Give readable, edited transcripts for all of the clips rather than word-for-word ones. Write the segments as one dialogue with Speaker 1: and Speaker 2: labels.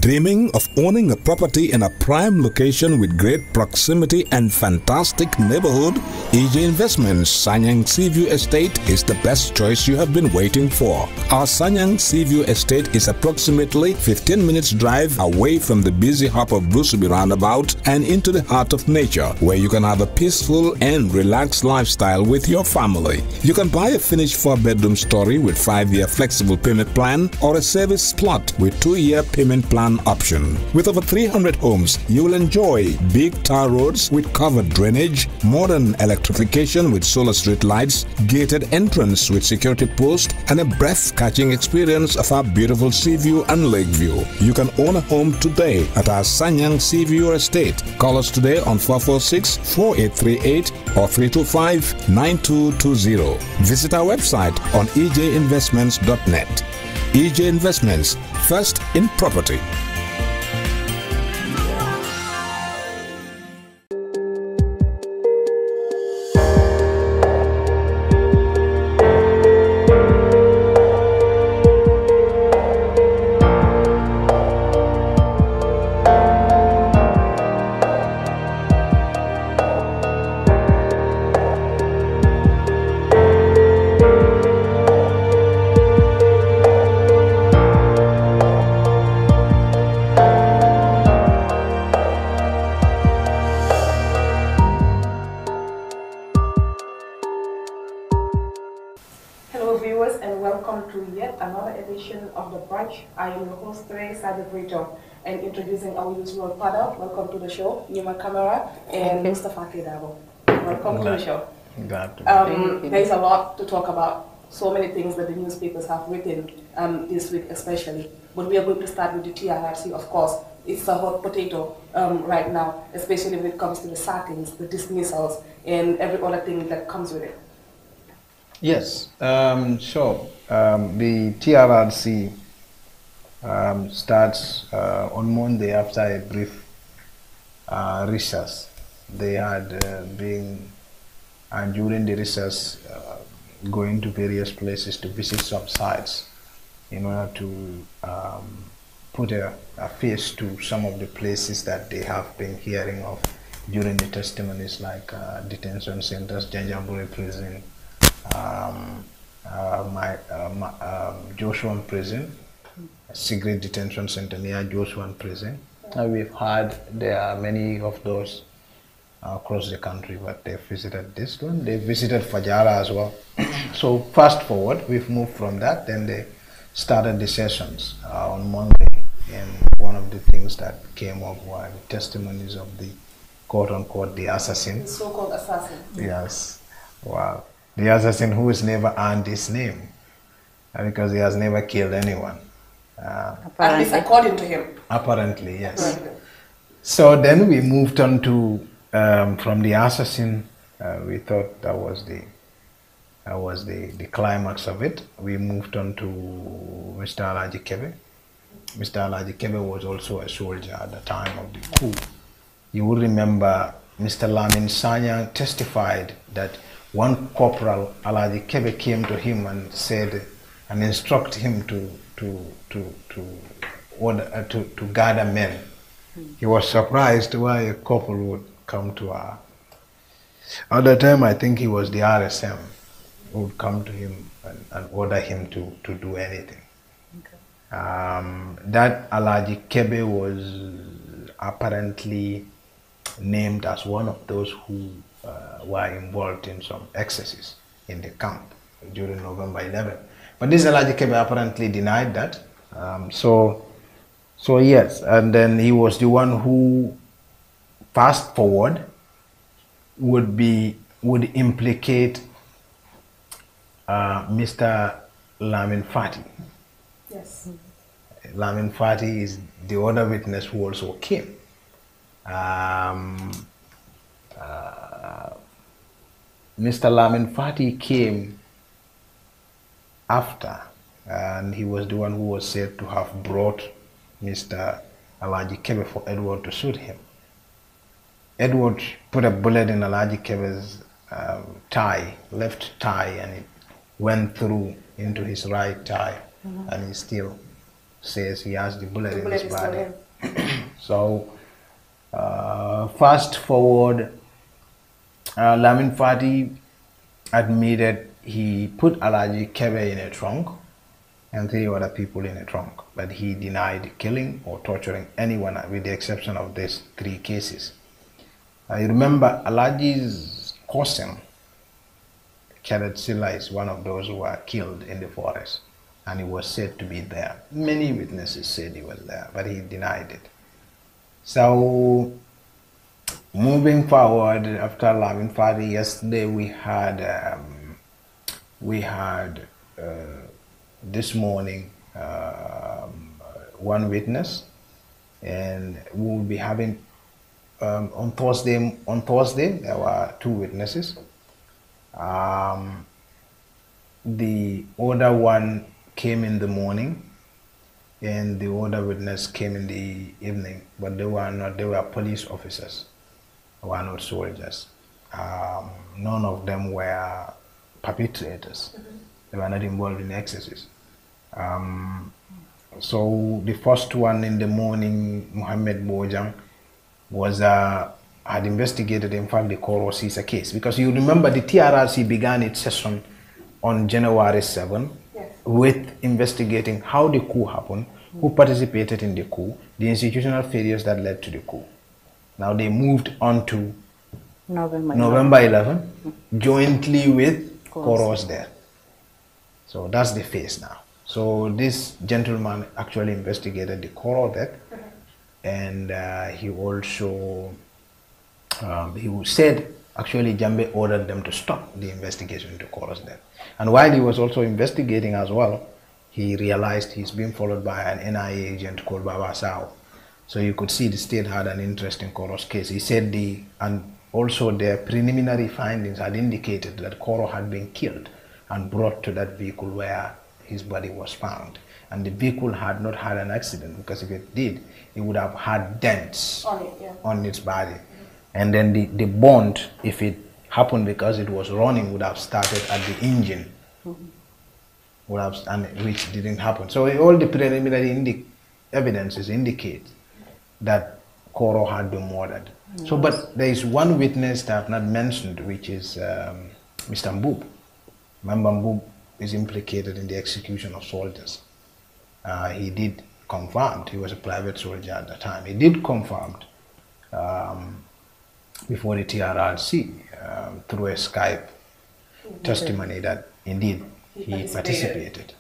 Speaker 1: Dreaming of owning a property in a prime location with great proximity and fantastic neighborhood? EJ Investments Sandeng Seaview Estate is the best choice you have been waiting for. Our Sandeng Seaview Estate is approximately 15 minutes drive away from the busy hub of Brusubi roundabout and into the heart of nature, where you can have a peaceful and relaxed lifestyle with your family. You can buy a finished 4-bedroom story with 5-year flexible payment plan or a service plot with 2-year payment plan option. With over 300 homes, you will enjoy big tar roads with covered drainage, modern electrification with solar street lights, gated entrance with security post, and a breath-catching experience of our beautiful sea view and lake view. You can own a home today at our Sandeng Seaview Estate. Call us today on 446-4838 or 325-9220. Visit our website on ejinvestments.net. EJ Investments, first in property.
Speaker 2: Hello viewers and welcome to yet another edition of the Brunch. I am your host today, Fatou, and introducing our usual father. Welcome to the show, Nima Camera and Mr. Fatou. Welcome to the show. There's a lot to talk about, so many things that the newspapers have written this week especially. But we are going to start with the TRRC, of course. It's a hot potato right now, especially when it comes to the sackings, the dismissals, and every other thing that comes with it.
Speaker 3: Yes, sure. The TRRC starts on Monday after a brief recess. They had been, during the recess, going to various places to visit some sites in order to put a face to some of the places that they have been hearing of during the testimonies, like detention centers, Janjambure prison, Joshua prison, secret detention center near Joshua prison. We've heard there are many of those across the country, but they visited this one. They visited Fajara as well. So fast forward, we've moved from that. Then they started the sessions on Monday, and one of the things that came up were the testimonies of the quote-unquote the assassin. The
Speaker 2: so-called assassin.
Speaker 3: Yes. Wow. The assassin who has never earned his name because he has never killed anyone.
Speaker 2: At least according to him.
Speaker 3: Apparently, yes. Apparently. So then we moved on to, from the assassin, we thought that was the climax of it. We moved on to Mr. Alaji Kebe. Mr. Alaji Kebe was also a soldier at the time of the coup. You will remember Mr. Lamin Sanya testified that one corporal, Alaji Kebe, came to him and said, and instructed him to gather men. He was surprised why a corporal would come to her. At the time, I think he was the RSM who would come to him and order him to do anything. Okay. That Alaji Kebe was apparently named as one of those who were involved in some excesses in the camp during November 11. But this Alaji Kebe apparently denied that. So yes, and then he was the one who, fast forward, would implicate Mr. Lamin Fati.
Speaker 2: Yes.
Speaker 3: Lamin Fati is the other witness who also came. Mr. Lamin Fati came after, and he was the one who was said to have brought Mr. Alaji Kebe for Edward to shoot him. Edward put a bullet in Alaji Kebe's left thigh, and it went through into his right thigh, and he still says he has the bullet in his body. So, fast forward, Lamin Fati admitted he put Alaji Kebe in a trunk and 3 other people in a trunk, but he denied killing or torturing anyone with the exception of these 3 cases. I remember Alaji's cousin, Khaled Silla, is one of those who were killed in the forest, and he was said to be there. Many witnesses said he was there, but he denied it. So, moving forward, after Lamin Fati, yesterday we had this morning one witness, and we will be having on Thursday. There were 2 witnesses. The other one came in the morning, and the other witness came in the evening, but they were police officers, they were not soldiers. None of them were perpetrators. They were not involved in excesses. So the first one in the morning, Muhammed Bojang, was had investigated, in fact, the Koro Caesar case, because you remember the TRRC began its session on January 7 with investigating how the coup happened, who participated in the coup, the institutional failures that led to the coup. Now they moved on to November 11 jointly with Koro's death. So that's the phase now. So this gentleman actually investigated the Koro death, and he also he said actually Jambe ordered them to stop the investigation into Koro's death. And while he was also investigating as well, he realized he's being followed by an NIA agent called Baba Sao. So you could see the state had an interest in Koro's case. He said and also their preliminary findings had indicated that Koro had been killed and brought to that vehicle where his body was found. And the vehicle had not had an accident, because if it did, it would have had dents on its body. And then the bond, if it happened because it was running, would have started at the engine, which didn't happen. So all the preliminary evidences indicate that Koro had been murdered. Yes. So, but there is one witness that I have not mentioned, which is Mr. Mbub. Remember, Mbub is implicated in the execution of soldiers. He did confirm, he was a private soldier at the time, he did confirm before the TRRC through a Skype testimony that indeed he participated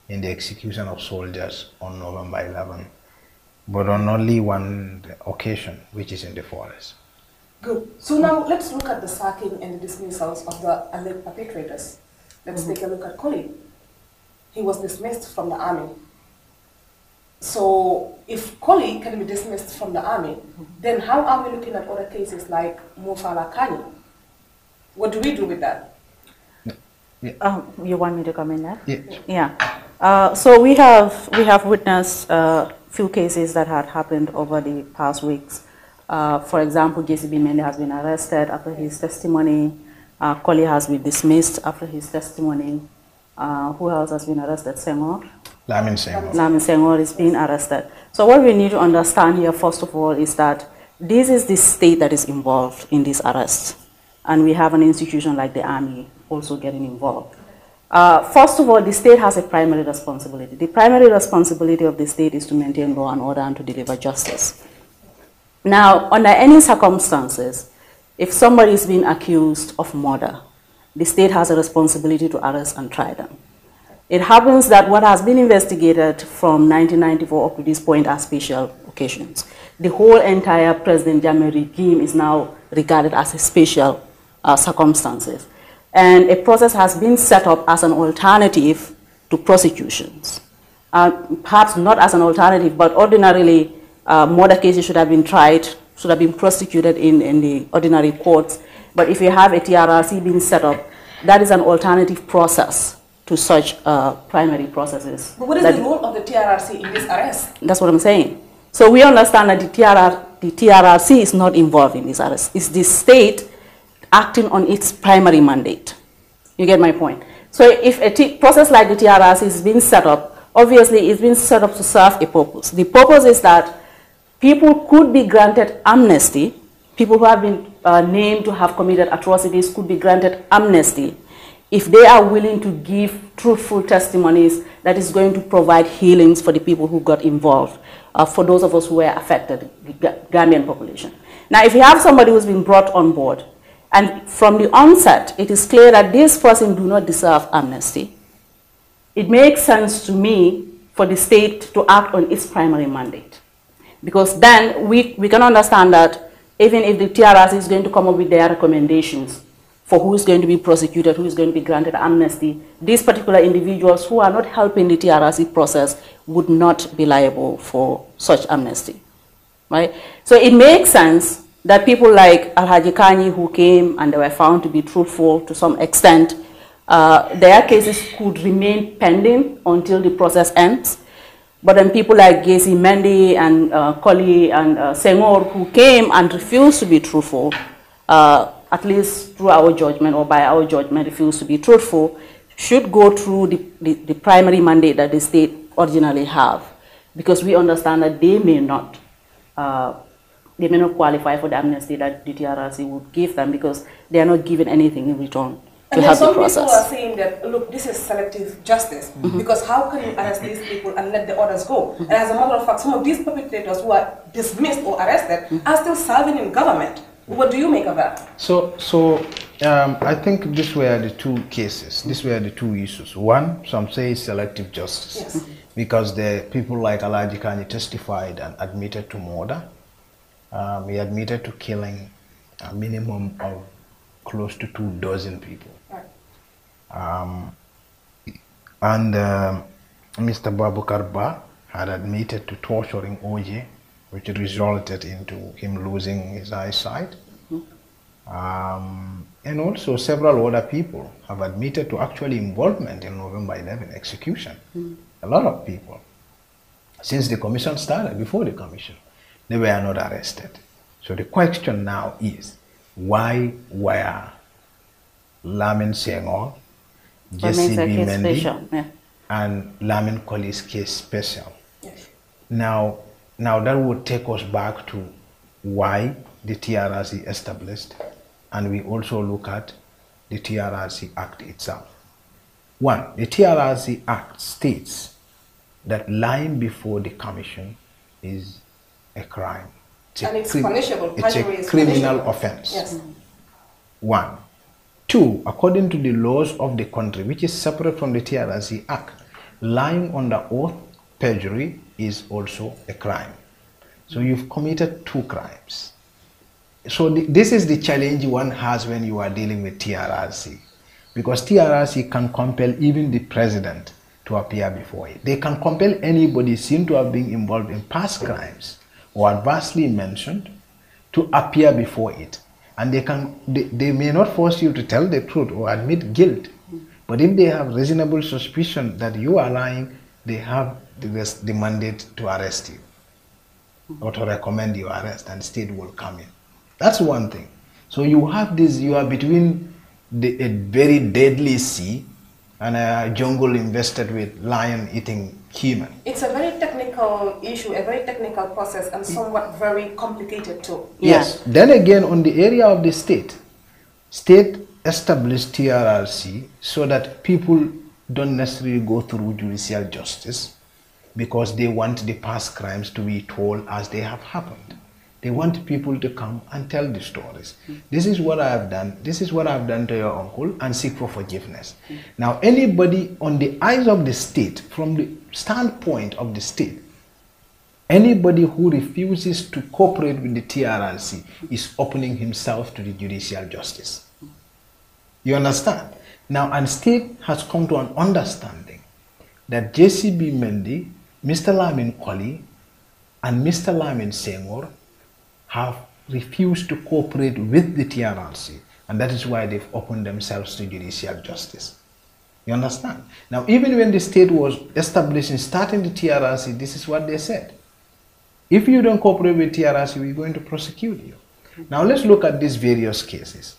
Speaker 3: in the execution of soldiers on November 11, but on only one occasion, which is in the forest.
Speaker 2: Good. So now let's look at the sacking and the dismissals of the alleged perpetrators. Let's take a look at Koli. He was dismissed from the army. So if Koli can be dismissed from the army, then how are we looking at other cases like Mufala Kani? What do we do with that?
Speaker 4: You want me to come in there?
Speaker 3: Yes.
Speaker 4: Yeah. So we have witnessed a few cases that had happened over the past weeks. For example, JCB Mende has been arrested after his testimony. Koli has been dismissed after his testimony. Who else has been arrested? Senghor?
Speaker 3: Lamin Senghor.
Speaker 4: Lamin Senghor is being arrested. So what we need to understand here, first of all, is that this is the state that is involved in this arrest. And we have an institution like the army also getting involved. First of all, the state has a primary responsibility. The primary responsibility of the state is to maintain law and order and to deliver justice. Now, under any circumstances, if somebody is being accused of murder, the state has a responsibility to arrest and try them. It happens that what has been investigated from 1994 up to this point are special occasions. The whole entire President Jammeh regime is now regarded as a special circumstances. And a process has been set up as an alternative to prosecutions. Perhaps not as an alternative, but ordinarily murder cases should have been tried, should have been prosecuted in the ordinary courts. But if you have a TRRC being set up, that is an alternative process to such primary processes.
Speaker 2: But what is the role of the TRRC in this arrest?
Speaker 4: That's what I'm saying. So we understand that the TRRC is not involved in this arrest. It's the state acting on its primary mandate. You get my point? So if a process like the TRRC is being set up, obviously it's been set up to serve a purpose. The purpose is that people could be granted amnesty. People who have been named to have committed atrocities could be granted amnesty if they are willing to give truthful testimonies that is going to provide healings for the people who got involved, for those of us who were affected, the Gambian population. Now, if you have somebody who's been brought on board, and from the onset, it is clear that this person do not deserve amnesty, it makes sense to me for the state to act on its primary mandate. Because then we can understand that even if the TRRC is going to come up with their recommendations for who is going to be prosecuted, who is going to be granted amnesty, these particular individuals who are not helping the TRRC process would not be liable for such amnesty, right? So it makes sense that people like Alhaji Kani, who came and they were found to be truthful to some extent, their cases could remain pending until the process ends. But then people like Gesi Mendy and Koli and Senghor, who came and refused to be truthful, at least through our judgment or by our judgment, refused to be truthful, should go through the primary mandate that the state originally have, because we understand that they may not qualify for the amnesty that the TRRC would give them, because they are not given anything in return to help the process.
Speaker 2: Some people are saying that, look, this is selective justice, because how can you arrest these people and let the others go? And as a matter of fact, some of these perpetrators who are dismissed or arrested are still serving in government. What do you make of that?
Speaker 3: So I think these were the two cases. These were the two issues. One, some say selective justice, yes, because the people like Alhaji Kani testified and admitted to murder. He admitted to killing a minimum of close to 24 people. Right. Mr. Babukar Ba had admitted to torturing OJ, which resulted into him losing his eyesight. And also several other people have admitted to actually involvement in November 11 execution. A lot of people. Since the commission started, before the commission, they were not arrested. So the question now is, why were Lamin Senghor, Jesse B. Mendy, and Lamin Koli's case special? Yes. Now that would take us back to why the TRRC established, and we also look at the TRRC Act itself. One, the TRRC Act states that lying before the commission is a crime.
Speaker 2: It's punishable.
Speaker 3: It's a criminal offense.
Speaker 2: Yes.
Speaker 3: One. Two, according to the laws of the country, which is separate from the TRRC Act, lying under oath, perjury, is also a crime. So you've committed two crimes. So this is the challenge one has when you are dealing with TRRC, because TRRC can compel even the president to appear before it. They can compel anybody seen to have been involved in past crimes or adversely mentioned to appear before it. And they may not force you to tell the truth or admit guilt, but if they have reasonable suspicion that you are lying, they have the mandate to arrest you or to recommend your arrest, and state will come in. That's one thing. So you have this, you are between a very deadly sea and a jungle invested with lion-eating human.
Speaker 2: It's a very technical issue, a very technical process, and somewhat very complicated too.
Speaker 3: Yes. Then again, on the area of the state established TRRC so that people don't necessarily go through judicial justice because they want the past crimes to be told as they have happened. They want people to come and tell the stories. This is what I have done. This is what I have done to your uncle, and seek for forgiveness. Now, anybody on the eyes of the state, from the standpoint of the state, anybody who refuses to cooperate with the TRRC is opening himself to the judicial justice. You understand? Now, and state has come to an understanding that JCB Mendy, Mr. Lamin Koli, and Mr. Lamin Senghor have refused to cooperate with the TRRC, and that is why they've opened themselves to judicial justice. You understand? Now, even when the state was establishing, starting the TRRC, this is what they said. If you don't cooperate with TRRC, we're going to prosecute you. Now, let's look at these various cases.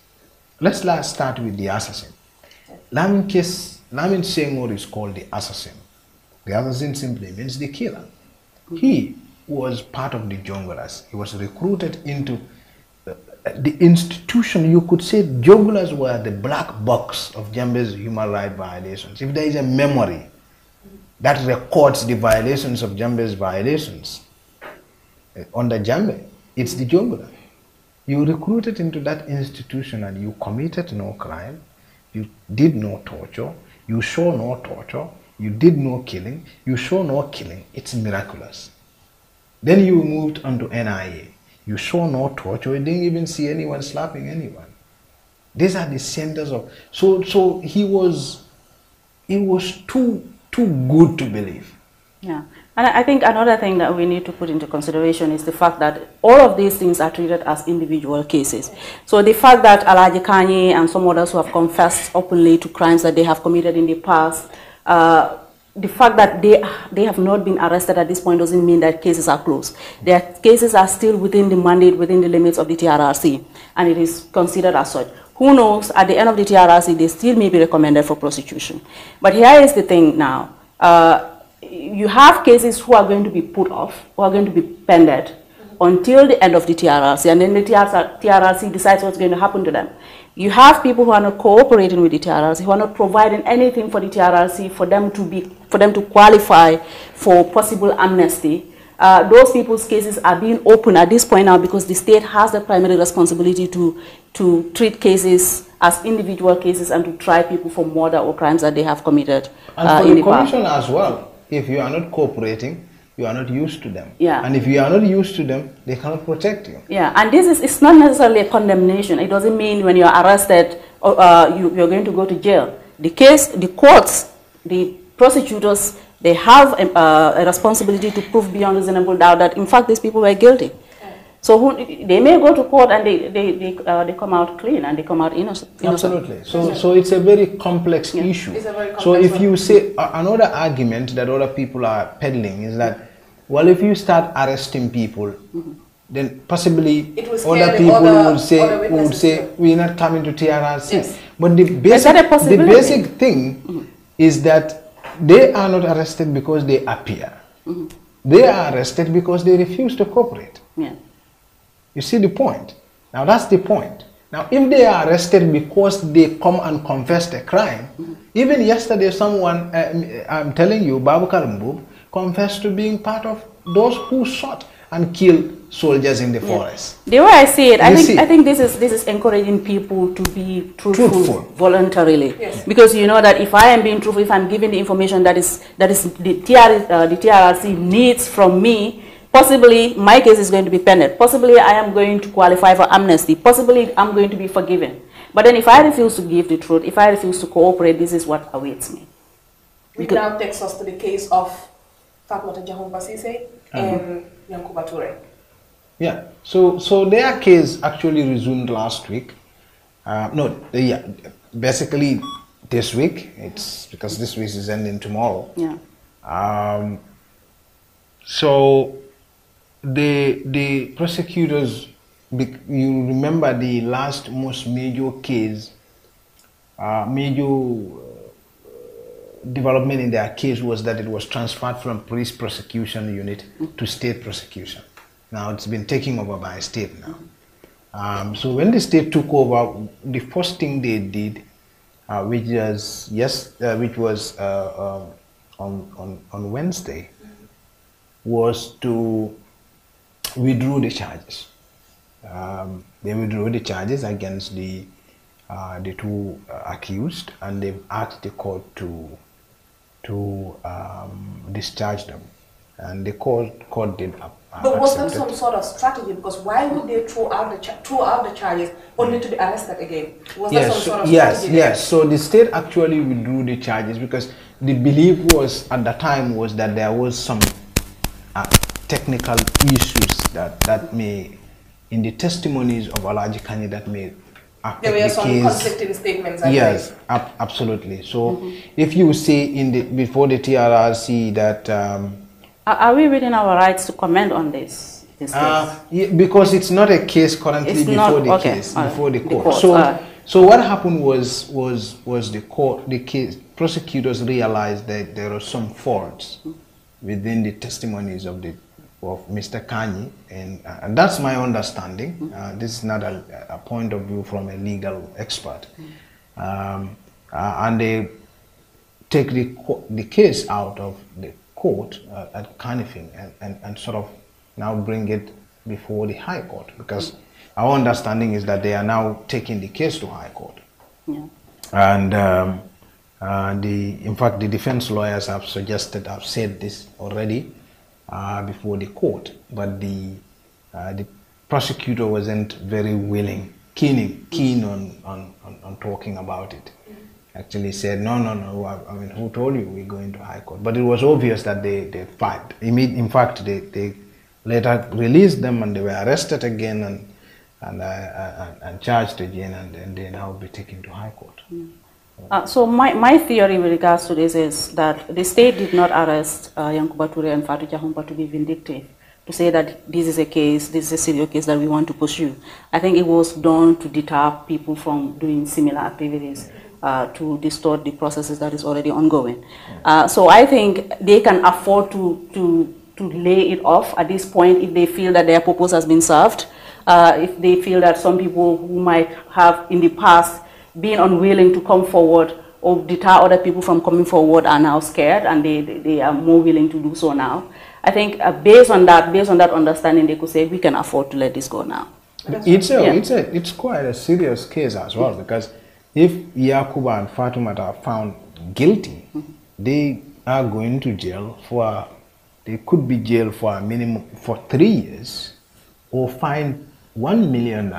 Speaker 3: Let's start with the assassin. Lamin Senghor is called the assassin. The assassin simply means the killer. He was part of the Jongolas. He was recruited into the institution. You could say Jongolas were the black box of Jambe's human rights violations. If there is a memory that records the violations of Jambe's violations under Jambe, it's the Jongola. You recruited into that institution and you committed no crime, you did no torture, you show no torture, you did no killing, you show no killing. It's miraculous. Then you moved on to NIA. You show no torture, you didn't even see anyone slapping anyone. These are the centers of... So he was too good to believe.
Speaker 4: Yeah. And I think another thing that we need to put into consideration is the fact that all of these things are treated as individual cases. So the fact that Alaji Kanye and some others who have confessed openly to crimes that they have committed in the past, the fact that they have not been arrested at this point doesn't mean that cases are closed. Their cases are still within the mandate, within the limits of the TRRC, and it is considered as such. Who knows, at the end of the TRRC, they still may be recommended for prosecution. But here is the thing now. You have cases who are going to be put off, who are going to be pended until the end of the TRRC, and then the TRRC decides what's going to happen to them. You have people who are not cooperating with the TRRC, who are not providing anything for the TRRC for them to qualify for possible amnesty. Those people's cases are being opened at this point now because the state has the primary responsibility to treat cases as individual cases and to try people for murder or crimes that they have committed.
Speaker 3: And for the commission as well, if you are not cooperating, you are not used to them.
Speaker 4: Yeah.
Speaker 3: And if you are not used to them, they cannot protect you.
Speaker 4: Yeah, and it's not necessarily a condemnation. It doesn't mean when you're arrested, you're going to go to jail. The courts, the prosecutors, they have a responsibility to prove beyond reasonable doubt that, in fact, these people were guilty. So they may go to court and they come out clean and they come out innocent.
Speaker 3: Absolutely. So it's a very complex issue.
Speaker 2: It's a very complex
Speaker 3: so if you say another argument that other people are peddling is that, well, if you start arresting people, then possibly other people would say we're not coming to TRRC.
Speaker 4: Yes.
Speaker 3: But the basic thing is that they are not arrested because they appear. They are arrested because they refuse to cooperate.
Speaker 4: Yeah. You
Speaker 3: see the point? Now that's the point. Now if they are arrested because they come and confess a crime, even yesterday someone, I'm telling you, Babu Karambub, confessed to being part of those who shot and killed soldiers in the forest.
Speaker 4: The way I see it, I think this is encouraging people to be truthful. Voluntarily. Yes. Because you know that if I am being truthful, if I'm giving the information that is the TRRC needs from me, possibly my case is going to be pended. Possibly I am going to qualify for amnesty. Possibly I'm going to be forgiven. But then if I refuse to give the truth, if I refuse to cooperate, this is what awaits me.
Speaker 2: Which now takes us to the case of Fatoumatta Jahumpa and Yankuba Toure.
Speaker 3: Yeah, so their case actually resumed last week. Basically this week. It's because this week is ending tomorrow.
Speaker 4: Yeah.
Speaker 3: So the prosecutors, you remember the last most major case, development in their case was that it was transferred from police prosecution unit to state prosecution. Now it's been taken over by a state now. So when the state took over, the first thing they did, which was on Wednesday, was to withdraw the charges. They withdrew the charges against the two accused, and they've asked the court to discharge them, and the court did.
Speaker 2: But was there some sort of strategy? Because why would they throw out the charges only to be arrested again? Was there some sort of strategy?
Speaker 3: Yes. So the state actually withdrew the charges because the belief was at the time was that there was some technical issues that may, in the testimonies of Alaji Kanye, that may affect the case.
Speaker 2: There were some conflicting statements.
Speaker 3: Yes, absolutely. So if you say before the TRRC that
Speaker 4: are we within our rights to comment on this case?
Speaker 3: Because it's not a case currently before the court. So what happened was the case, prosecutors realized that there were some faults within the testimonies of Mr. Kanyi, and that's my understanding. This is not a point of view from a legal expert. And they take the case out of the court at Kanifing and sort of now bring it before the High Court, because our understanding is that they are now taking the case to High Court. Yeah. And in fact, the defense lawyers have said this already before the court, but the prosecutor wasn't very keen on talking about it. Actually said, no, I mean, who told you we're going to High Court? But it was obvious that they fight. In fact, they later released them and they were arrested again and charged again, and then they now be taken to High Court.
Speaker 4: So my theory with regards to this is that the state did not arrest Yankuba Toure and Fatou Jahumpa to be vindictive, to say that this is a serious case that we want to pursue. I think it was done to deter people from doing similar activities, to distort the processes that is already ongoing. So I think they can afford to lay it off at this point if they feel that their purpose has been served, if they feel that some people who might have in the past been unwilling to come forward or deter other people from coming forward are now scared and they are more willing to do so now. I think based on that understanding, they could say we can afford to let this go now.
Speaker 3: It's quite a serious case as well, because if Yakuba and Fatoumatta are found guilty, they are going to jail they could be jailed for a minimum for 3 years, or fined $1 million,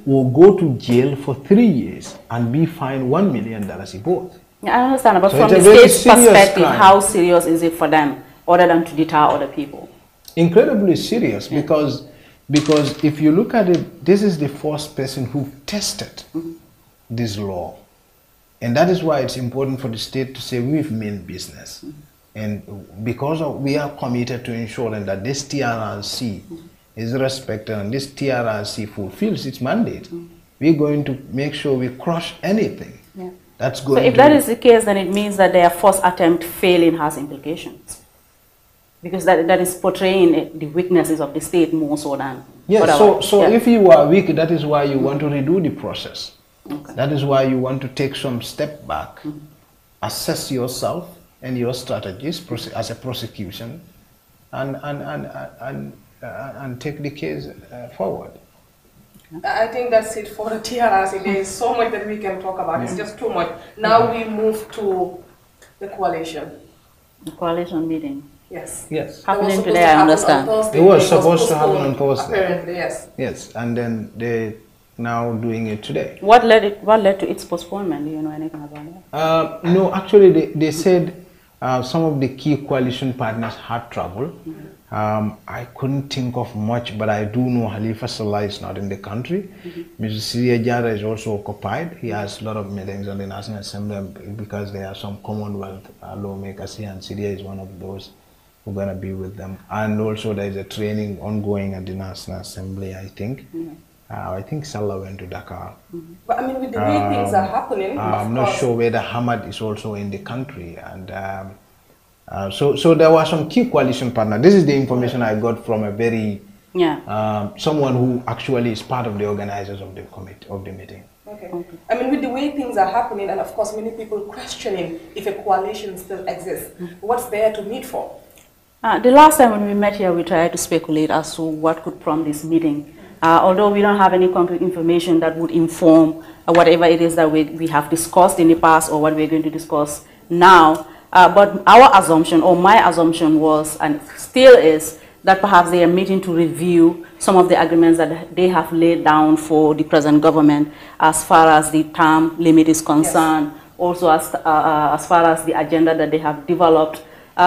Speaker 3: or go to jail for 3 years and be fined $1 million both.
Speaker 4: Yeah, I understand, but so from the state's perspective, how serious is it for them, other than to deter other people?
Speaker 3: Incredibly serious, because if you look at it, this is the first person who tested this law, and that is why it's important for the state to say we've meant business, and because we are committed to ensuring that this TRRC is respected and this TRRC fulfills its mandate. We're going to make sure we crush anything that's going. So
Speaker 4: if that is the case, then it means that their first attempt failing has implications, because that is portraying the weaknesses of the state more so than.
Speaker 3: Yes. So if you are weak, that is why you want to redo the process. Okay. That is why you want to take some step back, assess yourself and your strategies as a prosecution, and take the case forward.
Speaker 2: I think that's it for the TRRC. There is so much that we can talk about. It's just too much. Now we move to the coalition.
Speaker 4: The coalition meeting.
Speaker 2: Yes.
Speaker 4: Happening today, I understand.
Speaker 3: It was supposed to happen on Thursday.
Speaker 2: Apparently, yes.
Speaker 3: Yes, and then they now doing it today.
Speaker 4: What led to its postponement? Do you know anything about that?
Speaker 3: No, actually, they said some of the key coalition partners had trouble. I couldn't think of much, but I do know Halifa Sallah is not in the country. Mr. Syria Jara is also occupied. He has a lot of meetings on the National Assembly because there are some Commonwealth lawmakers here, and Syria is one of those who are going to be with them. And also there is a training ongoing at the National Assembly, I think. I think Salah went to Dakar.
Speaker 2: But I mean, with the way things are happening,
Speaker 3: I'm not sure whether Hamad is also in the country. And so there were some key coalition partners. This is the information I got from a very someone who actually is part of the organizers of the meeting.
Speaker 2: Okay. I mean, with the way things are happening, and of course many people questioning if a coalition still exists, what's there to meet for?
Speaker 4: The last time when we met here, we tried to speculate as to what could prompt this meeting. Although we don't have any concrete information that would inform whatever it is that we have discussed in the past or what we're going to discuss now. But our assumption, or my assumption was, and still is, that perhaps they are meeting to review some of the agreements that they have laid down for the present government as far as the term limit is concerned, also as far as the agenda that they have developed.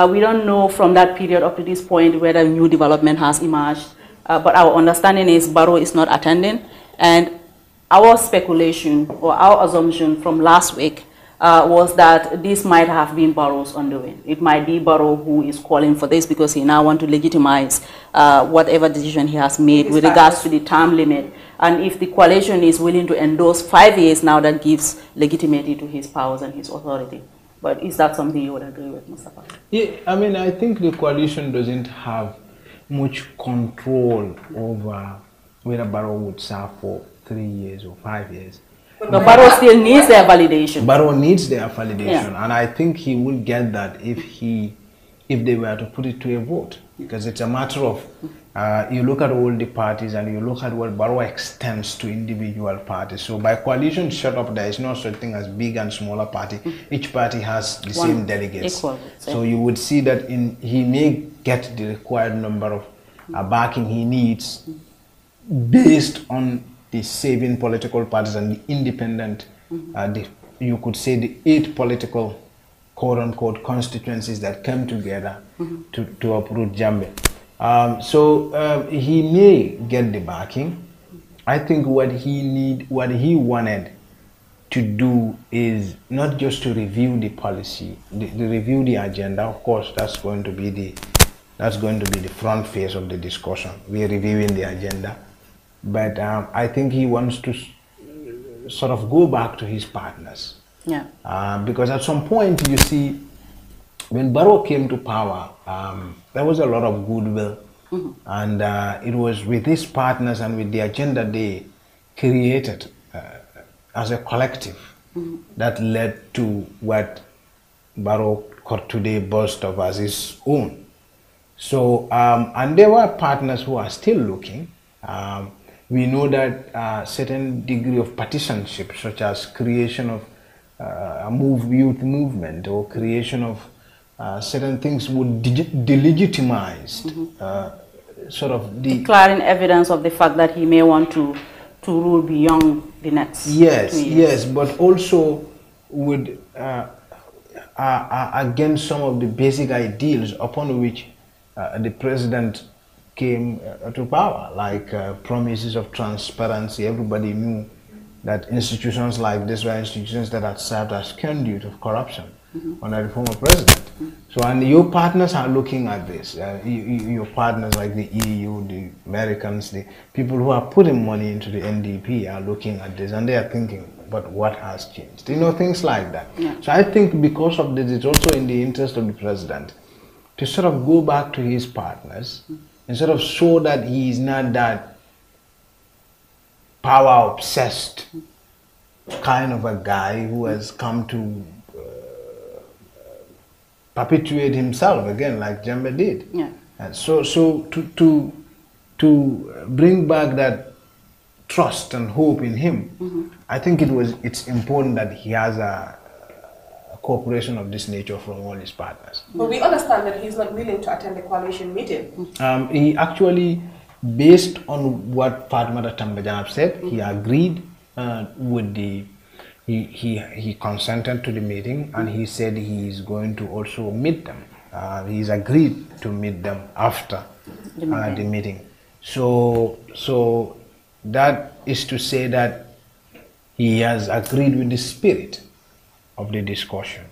Speaker 4: We don't know from that period up to this point whether new development has emerged. But our understanding is Barrow is not attending, and our speculation or our assumption from last week was that this might have been Barrow's undoing. It might be Barrow who is calling for this because he now wants to legitimize whatever decision he has made with regards to the term limit. And if the coalition is willing to endorse 5 years now, that gives legitimacy to his powers and his authority. But is that something you would agree with, Mustafa?
Speaker 3: Yeah, I mean, I think the coalition doesn't have much control over whether Barrow would serve for 3 years or 5 years.
Speaker 4: No, Barrow still needs their validation.
Speaker 3: Barrow needs their validation,
Speaker 4: yeah.
Speaker 3: And I think he will get that if they were to put it to a vote, because it's a matter of you look at all the parties and you look at what Barrow extends to individual parties. So by coalition setup, there is no such thing as big and smaller party. Each party has the same delegates.
Speaker 4: Equal,
Speaker 3: so you would see that he may get the required number of backing he needs based on the saving political parties and the independent, you could say the 8 political quote-unquote constituencies that came together to uproot Jammeh. So he may get the backing. I think what he wanted to do is not just to review the policy, review the agenda. Of course, that's going to be the front face of the discussion. We are reviewing the agenda. But I think he wants to sort of go back to his partners.
Speaker 4: Yeah.
Speaker 3: Because at some point, you see, when Barrow came to power, there was a lot of goodwill. And it was with his partners and with the agenda they created as a collective that led to what Barrow today boasts of as his own. So, and there were partners who are still looking. We know that a certain degree of partisanship, such as creation of a youth movement or creation of certain things, would delegitimize sort of
Speaker 4: declaring evidence of the fact that he may want to rule beyond the next 2 years.
Speaker 3: Yes, but also would against some of the basic ideals upon which the president came to power, like promises of transparency. Everybody knew that institutions like this were institutions that had served as conduit of corruption under the former president. So, and your partners are looking at this. Your partners like the EU, the Americans, the people who are putting money into the NDP are looking at this and they are thinking, but what has changed? You know, things like that. Yeah. So I think because of this, it's also in the interest of the president to sort of go back to his partners and sort of show that he is not that power-obsessed kind of a guy who has come to perpetuate himself again, like Jammeh did.
Speaker 4: Yeah.
Speaker 3: And so to bring back that trust and hope in him, I think it's important that he has a cooperation of this nature from all his partners.
Speaker 2: But we understand that he's not willing to attend the coalition meeting.
Speaker 3: He actually, based on what Fatoumatta Tambajang said, he agreed with the, he consented to the meeting and he said he is going to also meet them. He's agreed to meet them after the meeting. So that is to say that he has agreed with the spirit of the discussion,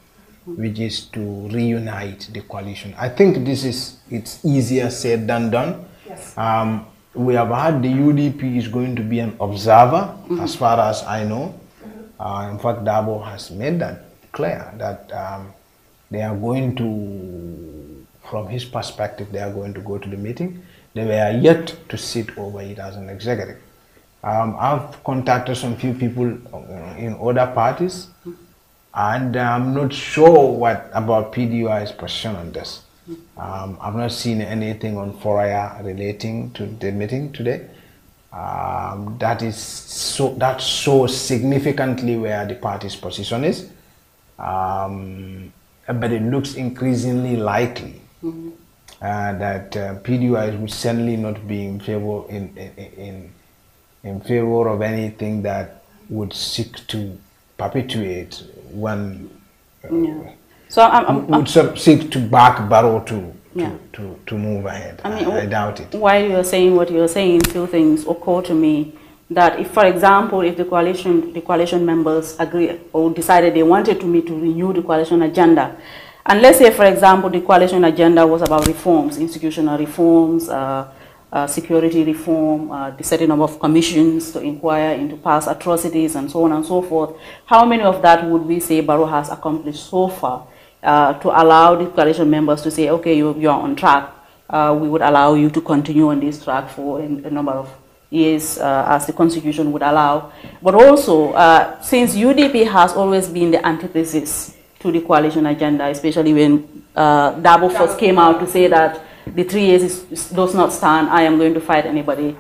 Speaker 3: which is to reunite the coalition. I think it's easier said than done.
Speaker 2: Yes.
Speaker 3: We have had the UDP is going to be an observer, as far as I know. In fact, Dabo has made that clear that they are going to, from his perspective, they are going to go to the meeting. They were yet to sit over it as an executive. I've contacted some few people in other parties, and I'm not sure what about PDUI's position on this. I've not seen anything on Foraya relating to the meeting today. That shows significantly where the party's position is. But it looks increasingly likely that PDUI would certainly not be in favor of anything that would seek to perpetuate one.
Speaker 4: So would
Speaker 3: seek to back Barrow to move ahead. I doubt it.
Speaker 4: While you're saying what you're saying, two things occur to me that if, for example, if the coalition members agree or decided they wanted to meet to renew the coalition agenda, and let's say, for example, the coalition agenda was about reforms, institutional reforms, security reform, the setting up of commissions to inquire into past atrocities and so on and so forth, how many of that would we say Barrow has accomplished so far to allow the coalition members to say, okay, you are on track, we would allow you to continue on this track for a number of years as the Constitution would allow. But also, since UDP has always been the antithesis to the coalition agenda, especially when Dabo first came out to say that the 3 years does not stand, I am going to fight anybody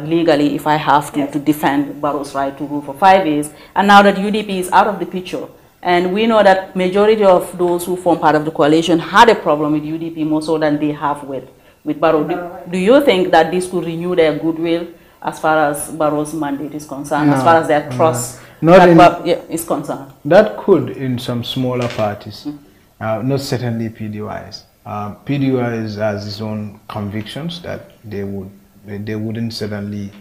Speaker 4: legally if I have to defend Barrow's right to rule for 5 years. And now that UDP is out of the picture, and we know that majority of those who form part of the coalition had a problem with UDP more so than they have with Barrow. Do you think that this could renew their goodwill as far as Barrow's mandate is concerned, as far as their trust is concerned?
Speaker 3: That could in some smaller parties, not certainly PDYs. PDYs has its own convictions that they wouldn't certainly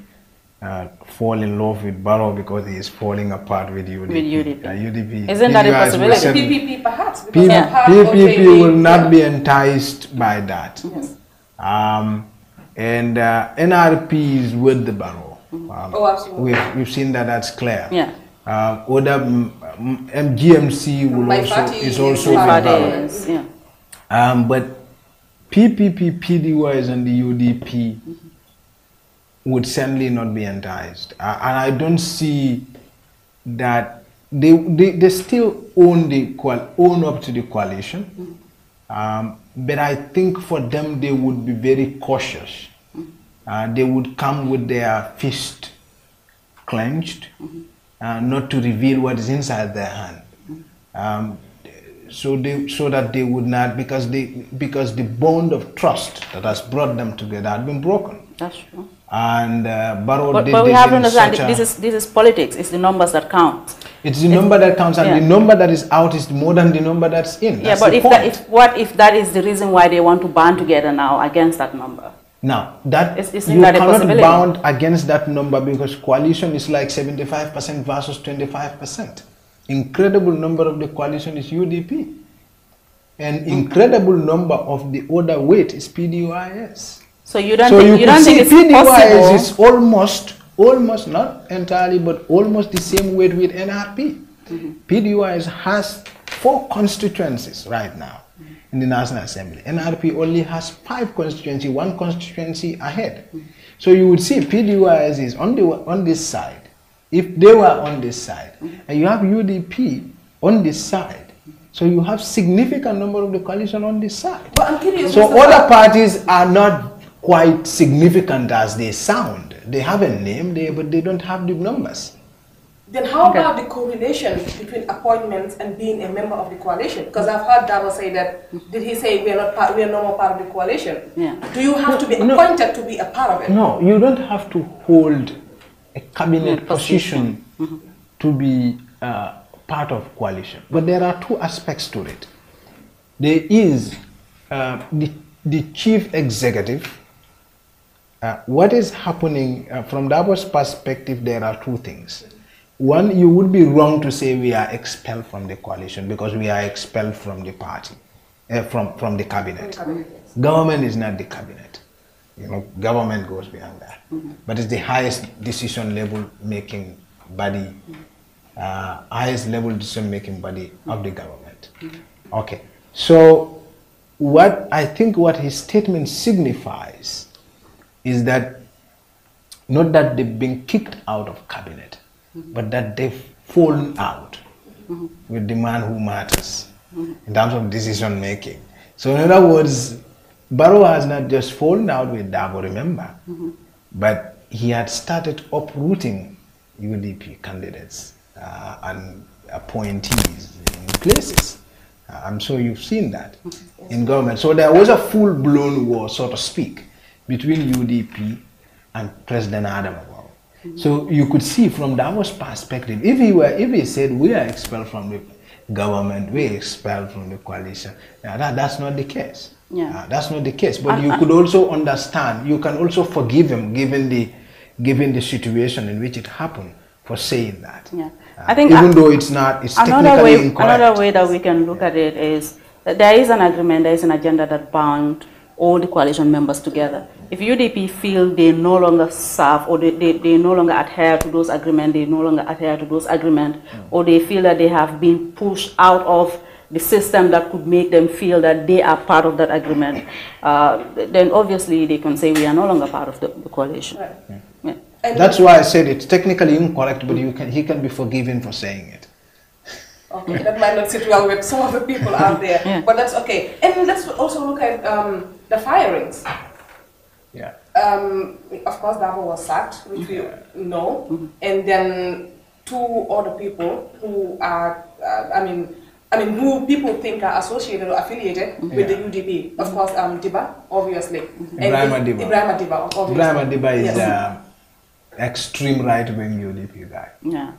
Speaker 3: fall in love with Barrow because he is falling apart with UDP. UDP.
Speaker 4: Isn't that a possibility?
Speaker 2: PPP perhaps.
Speaker 3: PPP will not be enticed by that.
Speaker 2: Yes.
Speaker 3: And NRP is with the Barrow.
Speaker 2: Absolutely.
Speaker 3: We've seen that, that's clear.
Speaker 4: Yeah.
Speaker 3: GMC is also with Barrow.
Speaker 4: Yeah.
Speaker 3: But PPP, PDYs and the UDP would certainly not be enticed. And I don't see that they still own up to the coalition. But I think for them, they would be very cautious. They would come with their fist clenched, not to reveal what is inside their hand. So that they would not, because the bond of trust that has brought them together had been broken.
Speaker 4: That's true.
Speaker 3: And Barrow
Speaker 4: but we have to understand this is politics. It's the numbers that count.
Speaker 3: It's the number that counts, and the number that is out is more than the number that's in. That's
Speaker 4: but if that is the reason why they want to band together now against that number?
Speaker 3: Now that
Speaker 4: isn't
Speaker 3: you
Speaker 4: that
Speaker 3: cannot bound against that number because coalition is like 75% versus 25%. Incredible number of the coalition is UDP, and incredible number of the other weight is PDYS.
Speaker 4: So you don't think it's
Speaker 3: PDYS is almost not entirely, but almost the same weight with NRP. PDYS has 4 constituencies right now in the National Assembly. NRP only has 5 constituencies, 1 constituency ahead. So you would see PDYS is on this side. If they were on this side, and you have UDP on this side, so you have significant number of the coalition on this side.
Speaker 2: But I'm curious.
Speaker 3: So other parties are not quite significant as they sound. They have a name, but they don't have the numbers.
Speaker 2: Then how about the correlation between appointments and being a member of the coalition? Because I've heard Dabo say that, did he say we are no more part of the coalition? Yeah. Do you have to be appointed to be a part of it?
Speaker 3: No, you don't have to hold a cabinet position to be part of coalition. But there are 2 aspects to it. There is the chief executive. What is happening from Dabo's perspective, there are 2 things. One, you would be wrong to say we are expelled from the coalition because we are expelled from the party, from the cabinet. Government is not the cabinet. You know, government goes beyond that. But it's the highest decision level making body, highest level decision making body of the government. Okay. So I think what his statement signifies is that not that they've been kicked out of cabinet, but that they've fallen out with the man who matters in terms of decision making. So in other words, Barrow has not just fallen out with Dabo, remember, but he had started uprooting UDP candidates and appointees in places. I'm sure you've seen that in government. So there was a full-blown war, so to speak, between UDP and President Adam. So you could see from Dabo's perspective, if he said we are expelled from the government, we are expelled from the coalition, that's not the case. Yeah. That's not the case. But you could also understand, you can also forgive him given given the situation in which it happened, for saying that.
Speaker 4: Yeah. I think
Speaker 3: even though it's not, it's technically incorrect.
Speaker 4: Another way that we can look at it is that there is an agreement, there is an agenda that bound all the coalition members together. If UDP feel they no longer serve or they no longer adhere to those agreements, or they feel that they have been pushed out of the system that could make them feel that they are part of that agreement, then obviously they can say we are no longer part of the coalition.
Speaker 2: Right.
Speaker 4: Yeah.
Speaker 3: That's why I said it's technically incorrect, but he can be forgiven for saying it.
Speaker 2: Okay, that might not sit well with some of the people out there,
Speaker 4: yeah.
Speaker 2: but that's okay. And let's also look at the firings.
Speaker 3: Yeah.
Speaker 2: Of course, Dabo was sacked, which we know, and then 2 other people who are, who people think are associated or affiliated with the UDP. Of course, Diba, obviously.
Speaker 3: Ibrahima
Speaker 2: Diba, obviously.
Speaker 3: Ibrahima Diba is extreme right-wing UDP guy.
Speaker 4: Yeah.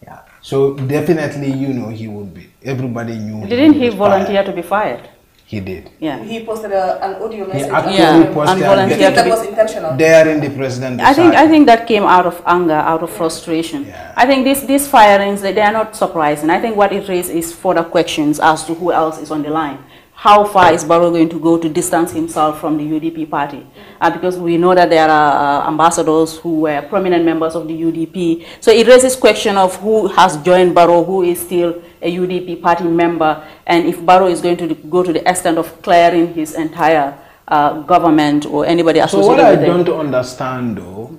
Speaker 3: Yeah. So definitely, he would be. Everybody knew.
Speaker 4: Didn't he volunteer to be fired?
Speaker 3: He did.
Speaker 4: Yeah.
Speaker 2: He posted an audio message.
Speaker 3: He actually posted
Speaker 2: that was intentional.
Speaker 3: There in the president.
Speaker 4: I think that came out of anger, out of frustration.
Speaker 3: Yeah.
Speaker 4: I think these firings, they are not surprising. I think what it raises is further questions as to who else is on the line. How far is Barrow going to go to distance himself from the UDP party? Because we know that there are ambassadors who were prominent members of the UDP. So it raises question of who has joined Barrow, who is still a UDP party member, and if Barrow is going to go to the extent of clearing his entire government or anybody associated with it.
Speaker 3: So what I don't understand though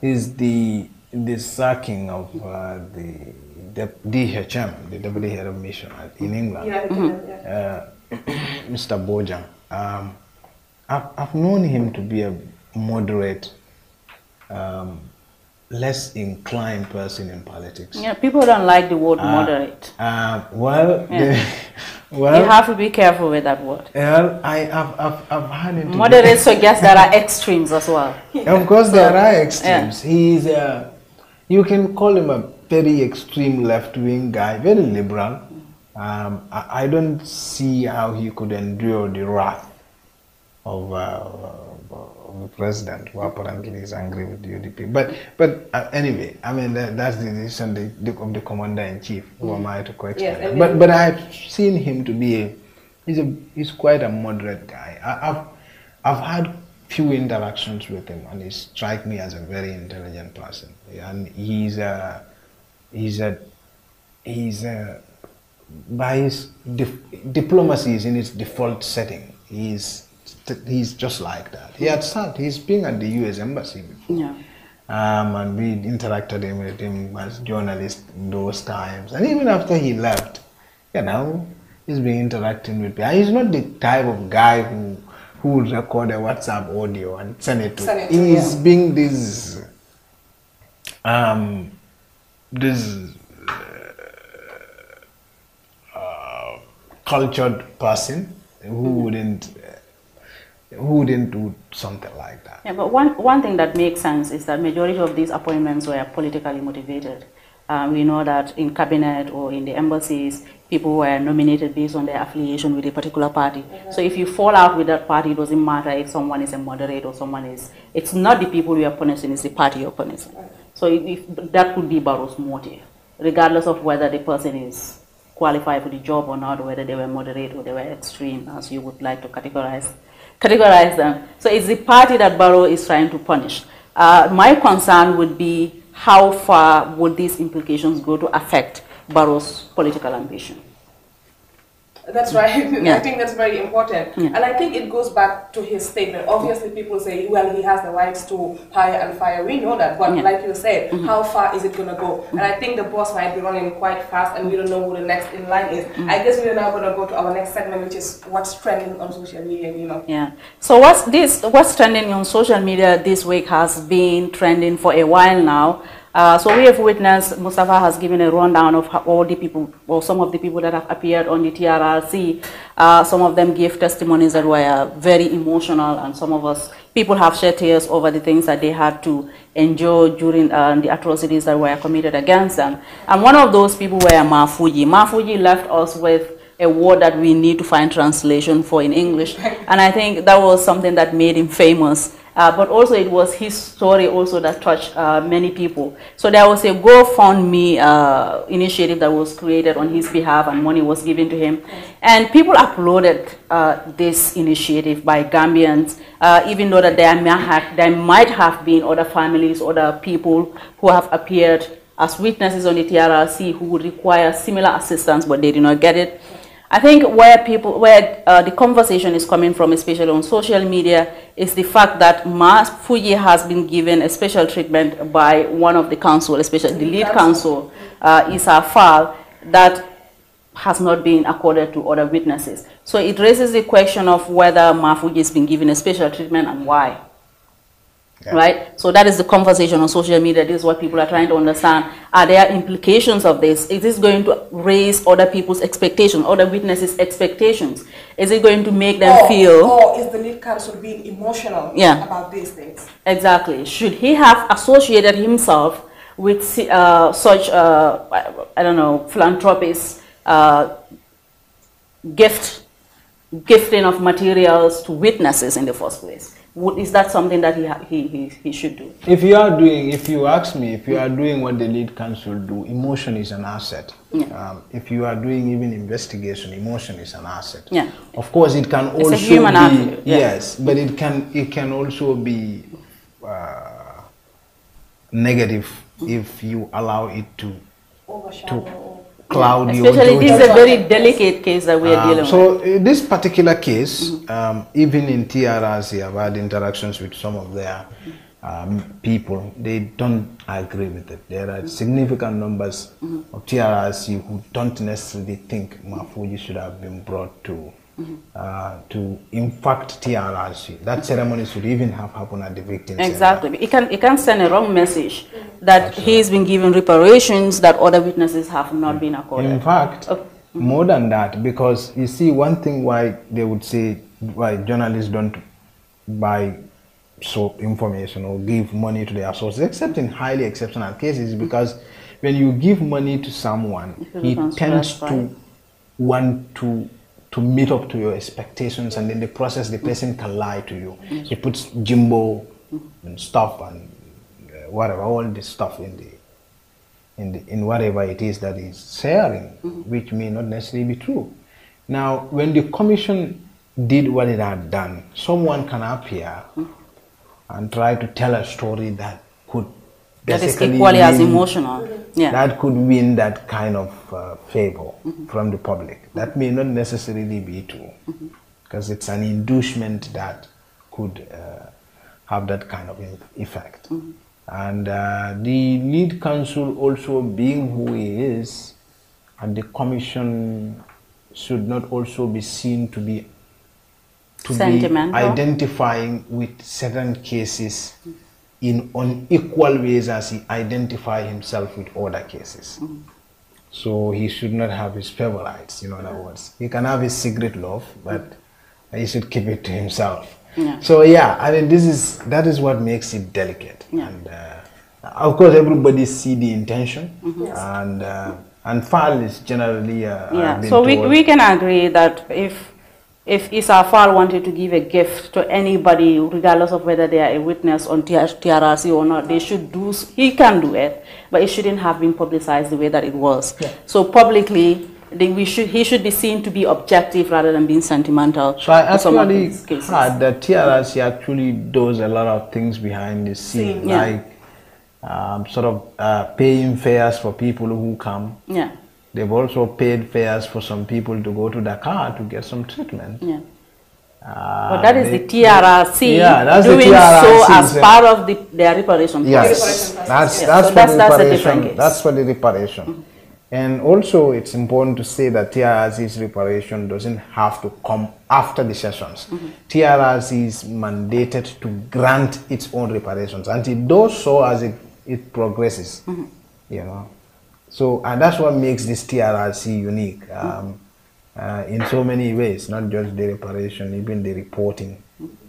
Speaker 3: is the sacking of the DHM, the Deputy Head of Mission in England. Yeah. Mr. Bojang, I've known him to be a moderate, less inclined person in politics.
Speaker 4: Yeah, people don't like the word moderate.
Speaker 3: You
Speaker 4: have to be careful with that word.
Speaker 3: Well, I've had him.
Speaker 4: Moderate suggests there are extremes as well.
Speaker 3: Of course, there are extremes. Yeah. You can call him a very extreme left-wing guy, very liberal. I don't see how he could endure the wrath of the president, who apparently is angry with the UDP. But anyway, I mean that's the decision of the commander-in-chief. Who am I to question?
Speaker 2: Yes,
Speaker 3: but I've seen him to be he's quite a moderate guy. I've had few interactions with him, and he strikes me as a very intelligent person. And he's by his diplomacy is in its default setting. He's just like that. He's been at the US Embassy before.
Speaker 4: Yeah.
Speaker 3: And we interacted with him as journalists in those times. And even after he left, he's been interacting with me. He's not the type of guy who would record a WhatsApp audio and send it to. He's being this cultured person who wouldn't do something like that.
Speaker 4: Yeah, but one thing that makes sense is that majority of these appointments were politically motivated. We know that in cabinet or in the embassies, people were nominated based on their affiliation with a particular party. So if you fall out with that party, it doesn't matter if someone is a moderate or someone is. It's not the people you are punishing, it's the party you're punishing. So if that could be Barrow's motive, regardless of whether the person is qualified for the job or not, or whether they were moderate or they were extreme, as you would like to categorize them. So it's the party that Barrow is trying to punish. My concern would be how far would these implications go to affect Barrow's political ambition.
Speaker 2: That's right. Yeah. I think that's very important. Yeah. And I think it goes back to his statement. Obviously, people say, well, he has the rights to hire and fire. We know that. But like you said, how far is it going to go? And I think the boss might be running quite fast, and we don't know who the next in line is. I guess we're now going to go to our next segment, which is what's trending on social media,
Speaker 4: Yeah. So what's trending on social media this week has been trending for a while now. So we have witnessed, Mustafa has given a rundown of how all the people, or some of the people that have appeared on the TRRC. Some of them gave testimonies that were very emotional, and some of us, people have shed tears over the things that they had to endure during the atrocities that were committed against them. And one of those people were Mafuji. Mafuji left us with a word that we need to find translation for in English. And I think that was something that made him famous. but also it was his story also that touched many people. So there was a GoFundMe initiative that was created on his behalf, and money was given to him. And people applauded this initiative by Gambians, even though that there might have been other families, other people who have appeared as witnesses on the TRRC who would require similar assistance, but they did not get it. I think where the conversation is coming from, especially on social media, is the fact that Fuji has been given a special treatment by one of the council, especially the lead council, Issa Fall, that has not been accorded to other witnesses. So it raises the question of whether Fuji has been given a special treatment and why. Yeah. Right? So that is the conversation on social media. This is what people are trying to understand. Are there implications of this? Is this going to raise other people's expectations, other witnesses' expectations? Is it going to make them feel...
Speaker 2: Or is the lead counsel being emotional about these things?
Speaker 4: Exactly. Should he have associated himself with such, I don't know, philanthropists, gifting of materials to witnesses in the first place? Is that something that he should do?
Speaker 3: If you ask me, if you are doing what the lead counsel do, emotion is an asset. Yeah. If you are doing even investigation, emotion is an asset. Yeah. Of course, it can also
Speaker 4: a human
Speaker 3: be yes, but it can also be negative if you allow it to cloud your
Speaker 4: especially this is a very delicate case that we are dealing with.
Speaker 3: So in this particular case, even in TRRC, I've had interactions with some of their people. They don't agree with it. There are significant numbers of TRRC who don't necessarily think Mafuji should have been brought to impact TRRC. That ceremony should even have happened at the victims.
Speaker 4: Exactly. It can send a wrong message that he's been given reparations that other witnesses have not been accorded.
Speaker 3: In fact, more than that, because you see, one thing why they would say why journalists don't buy information or give money to their sources, except in highly exceptional cases, because when you give money to someone, he tends to want to meet up to your expectations, and in the process the person can lie to you. He puts Jimbo and stuff and whatever, all this stuff in whatever it is that he's sharing, which may not necessarily be true. Now, when the commission did what it had done, someone can appear and try to tell a story that could
Speaker 4: that is equally as emotional. Yeah.
Speaker 3: That could win that kind of favor from the public. That may not necessarily be true, because it's an inducement that could have that kind of effect. And the lead counsel also being who he is, and the commission should not also be seen to be identifying with certain cases in unequal ways as he identifies himself with other cases. So he should not have his favorites, in other words. He can have his secret love, but he should keep it to himself. So yeah, I mean, that is what makes it delicate. And of course, everybody see the intention, and Fall is generally
Speaker 4: so we can agree that if Issa Fall wanted to give a gift to anybody, regardless of whether they are a witness on TRRC or not, they should do. He can do it, but it shouldn't have been publicized the way that it was. So publicly, he should be seen to be objective rather than being sentimental.
Speaker 3: So I actually heard that TRRC actually does a lot of things behind the scene, like sort of paying fares for people who come. They've also paid fares for some people to go to Dakar to get some treatment.
Speaker 4: But that is the TRRC
Speaker 3: doing so
Speaker 4: as part of their reparation
Speaker 3: process. That's for the reparation. And also, it's important to say that TRRC's reparation doesn't have to come after the sessions. TRRC is mandated to grant its own reparations, and it does so as it progresses. So, and that's what makes this TRRC unique in so many ways, not just the reparation, even the reporting,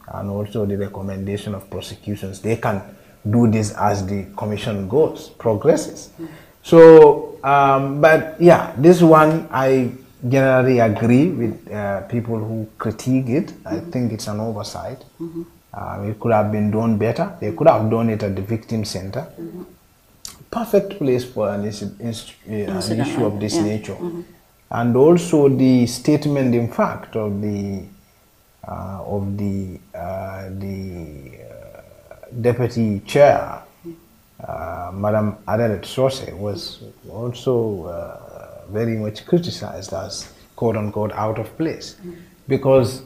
Speaker 3: and also the recommendation of prosecutions. They can do this as the commission progresses. So, but yeah, this one I generally agree with people who critique it. I think it's an oversight. It could have been done better. They could have done it at the victim center. Perfect place for an issue of this nature. And also the statement, in fact, of the deputy chair, Madam Adalet Sose, was also very much criticized as quote-unquote out of place, because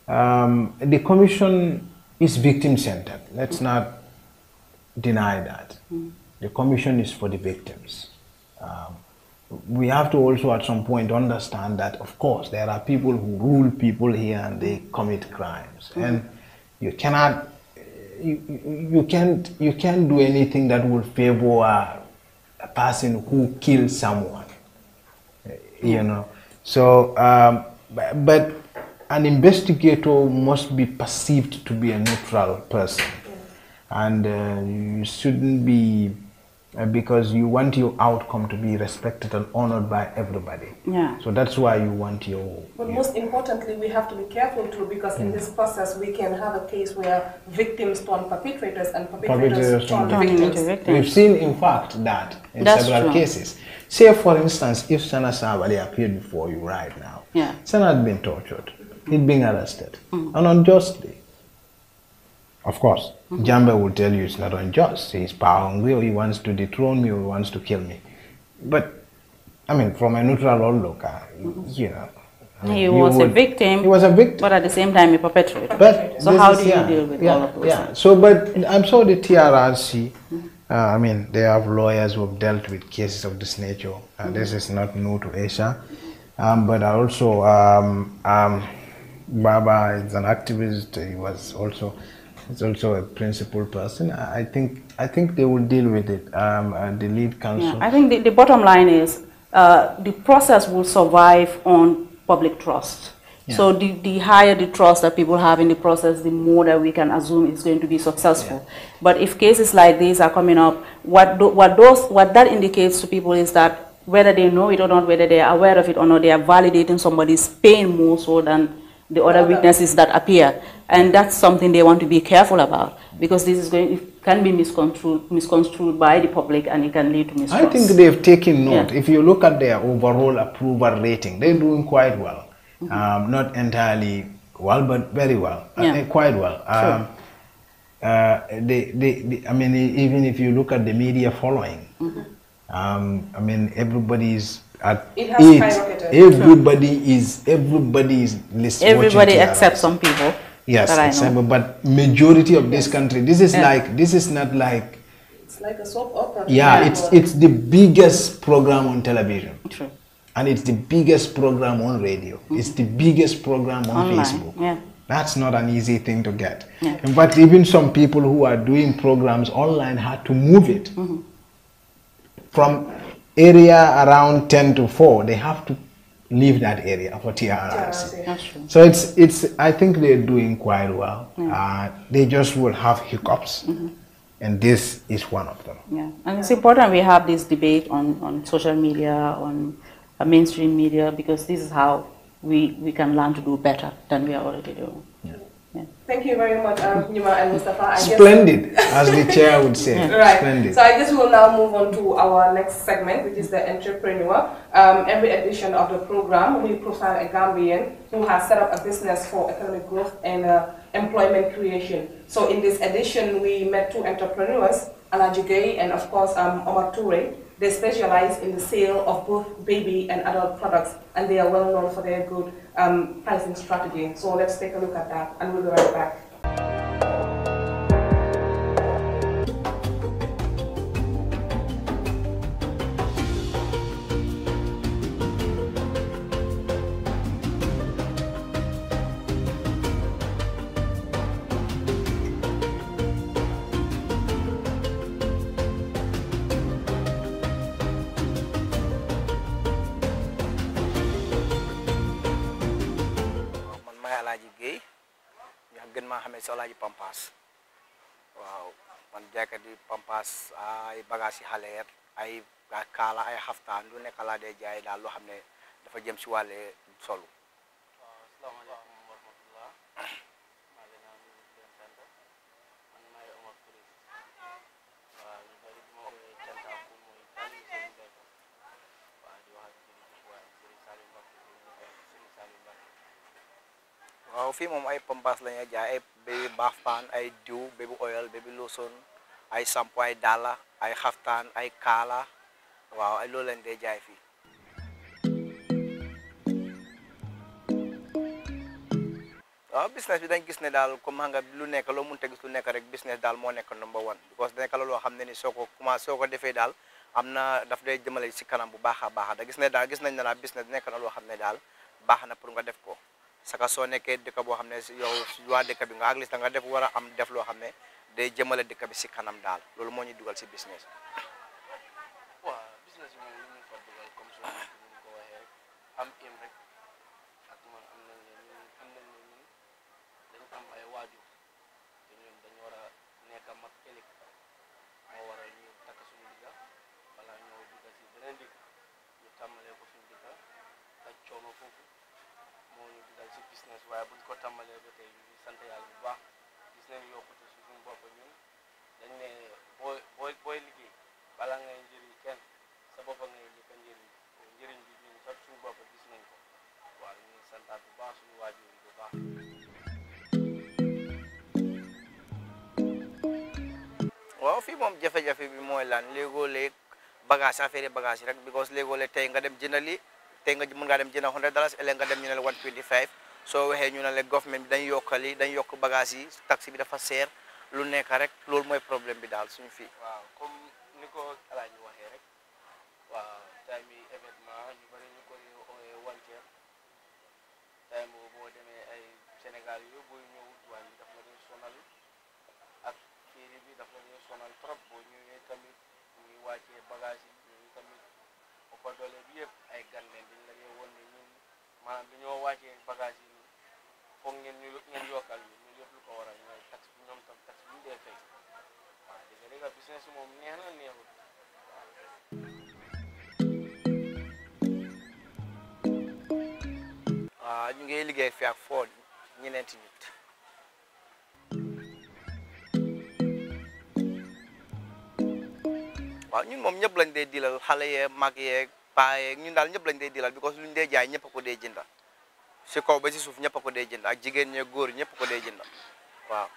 Speaker 3: the commission is victim-centered. Let's not deny that. The commission is for the victims. We have to also at some point understand that, of course, there are people who rule people here and they commit crimes, and you cannot, you can't do anything that will favor a person who kills someone, you know. So, but an investigator must be perceived to be a neutral person, and you shouldn't be. Because you want your outcome to be respected and honored by everybody. Yeah. So that's why you want your...
Speaker 2: But most importantly, we have to be careful too, because in this process, we can have a case where victims turn perpetrators and perpetrators turn victims.
Speaker 3: We've seen, in fact, that in several cases. Say, for instance, if Sana Sabali appeared before you right now, Sana had been tortured, he'd been arrested, and unjustly. Of course, Jamba will tell you it's not unjust. He's power hungry, or he wants to dethrone me, or he wants to kill me. But, I mean, from a neutral outlook, you know.
Speaker 4: He was a victim.
Speaker 3: He was a victim.
Speaker 4: But at the same time, a perpetrator.
Speaker 3: But
Speaker 4: so how do you deal with all of those?
Speaker 3: Yeah, so, but I'm sure the TRRC, I mean, they have lawyers who have dealt with cases of this nature. This is not new to Asia. But also, Baba is an activist. He was also... It's also a principal person. I think they will deal with it. The lead counsel.
Speaker 4: Yeah, I think the bottom line is the process will survive on public trust. Yeah. So the higher the trust that people have in the process, the more that we can assume it's going to be successful. Yeah. But if cases like these are coming up, what that indicates to people is that whether they know it or not, whether they are aware of it or not, they are validating somebody's pain more so than the other weaknesses that appear, and that's something they want to be careful about, because this is it can be misconstrued by the public, and it can lead to mistrust.
Speaker 3: I think they've taken note. If you look at their overall approval rating, they're doing quite well. Not entirely well, but very well. Quite well. I mean, even if you look at the media following, I mean, everybody's at it has skyrocketed. Everybody is listening.
Speaker 4: Everybody except some people.
Speaker 3: Yes, but majority of this country, this is not like.
Speaker 2: It's like a soap opera.
Speaker 3: Yeah, it's the biggest program on television.
Speaker 4: True.
Speaker 3: And it's the biggest program on radio. It's the biggest program on
Speaker 4: online.
Speaker 3: Facebook.
Speaker 4: Yeah.
Speaker 3: That's not an easy thing to get.
Speaker 4: Yeah.
Speaker 3: In fact, even some people who are doing programs online had to move it from area around 10 to 4. They have to leave that area for TRRC.
Speaker 4: That's true.
Speaker 3: So it's. I think they're doing quite well. They just will have hiccups, and this is one of them.
Speaker 4: Yeah, and it's important we have this debate on social media, on mainstream media, because this is how we can learn to do better than we are already doing.
Speaker 2: Thank you very much, Nima and Mustafa.
Speaker 3: Splendid, as the chair would say.
Speaker 2: Right.
Speaker 3: Splendid.
Speaker 2: So I guess we'll now move on to our next segment, which is the entrepreneur. Every edition of the program, we profile a Gambian who has set up a business for economic growth and employment creation. So in this edition, we met two entrepreneurs, Alaji Gay and of course Omar Toure. They specialize in the sale of both baby and adult products, and they are well known for their good pricing strategy. So let's take a look at that, and we'll be right back.
Speaker 5: Muhammed pampas. Wow, man jacket di pampas ay bagage xaleer ay kala ay xaftaan lu nekk la de jaay daal loo xam ne dafa jëm ci wàlle solo. Assalamu alaykum wa rahmatullah. fii moom ay pampas la ñuy jaay ay baby bath pan ay diw baby oil baby lotion ay sampo ay dàlla ay xaftaan ay kaala waaw ay loolu lañ dee jaay fii. waaw business bi dañ gis ne daal comme xam nga lu nekk loo mënta gis lu nekk rek business daal moo nekk number one because nekk la loo xam ne ni soo ko commencé soo ko defee daal am na daf day jëmale si kanam bu baax a baax da gis ne daal gis nañ ne daal business nekk na loo xam ne daal baax na pour nga def ko saka soo nekkee dëkk boo xam ne yow waa dëkk bi nga aglis nga def war a am def loo xam ne day jëmale dëkk bi si kanam daal loolu moo ñu dugal si business.
Speaker 6: waaw business bi moom li ñu fa dugal comme soo ko waxee rek am im rek ak man am nañ ne ñun dañu am ay waajur te ñun dañu war a nekk mag ëllëg moo waral ñu takk suñu digga wala ñoo dugga si beneen dëkk ñu tàmmalee ko suñu dëkka ak coono foofu moo ñu dugal si business waaye buñ ko tàmmalee ba tey ñu ngi sant yàlla bu baax gis nañu yokkute si suñu bopp ñun dañ ne booy liggéey bala ngay njëriñ kenn sa bopp ngay njëkk a njëriñ bi ñun sax suñu bopp gis nañ ko waaw ñu ngi santaat bu baax suñu waajur yi bu baax.
Speaker 5: waaw fii moom jafe-jafe bi mooy lan léegoo-léeg bagage affaire bagage yi rek because léegoo-léeg tey nga dem jënd li tey nga mën ngaa dem jënd $100 ëllëg nga dem ñu ne la 125 soo waxee ñu ne la government bi dañ yokkali dañ yokk bagage yi taxi bi dafa seer lu nekk rek loolu mooy problème bi daal suñu fii.
Speaker 6: waaw comme ni ko Alaaji waxee rek waaw time yi événement ñu bëri ñu koy wanteer time boobu boo demee ay Sénégal yu booy ñëw douane bi daf la dee sonal ak féeri bi daf la dee sonal trop boo ñëwee tamit ñuy wàccee bagage yi ñun tamit ëppa doole bi yëpp ay gan leen dañ la dee woon ne ñun maanaam dañoo wàccee bagage yi foog ngeen yokkal ñu ñun yëpp lu ko waral ñooy taxe bi ñoom tam taxe bi ñu dee fay waaw dëgg dëgg business moom neex na neexul
Speaker 5: waaw ñu ngi liggéey fi ak Ford ñeneenti nit. waaw ñun moom ñëpp lañ dee dilal xale yeeg mag yeeg paa yeeg ñun daal ñëpp lañ dee dilal because luñ dee jaay ñëpp a ko dee jënda si kaw ba si suuf ñëpp a ko dee jënd ak jigéen ñeeg góor ñëpp a ko dee jënda waaw.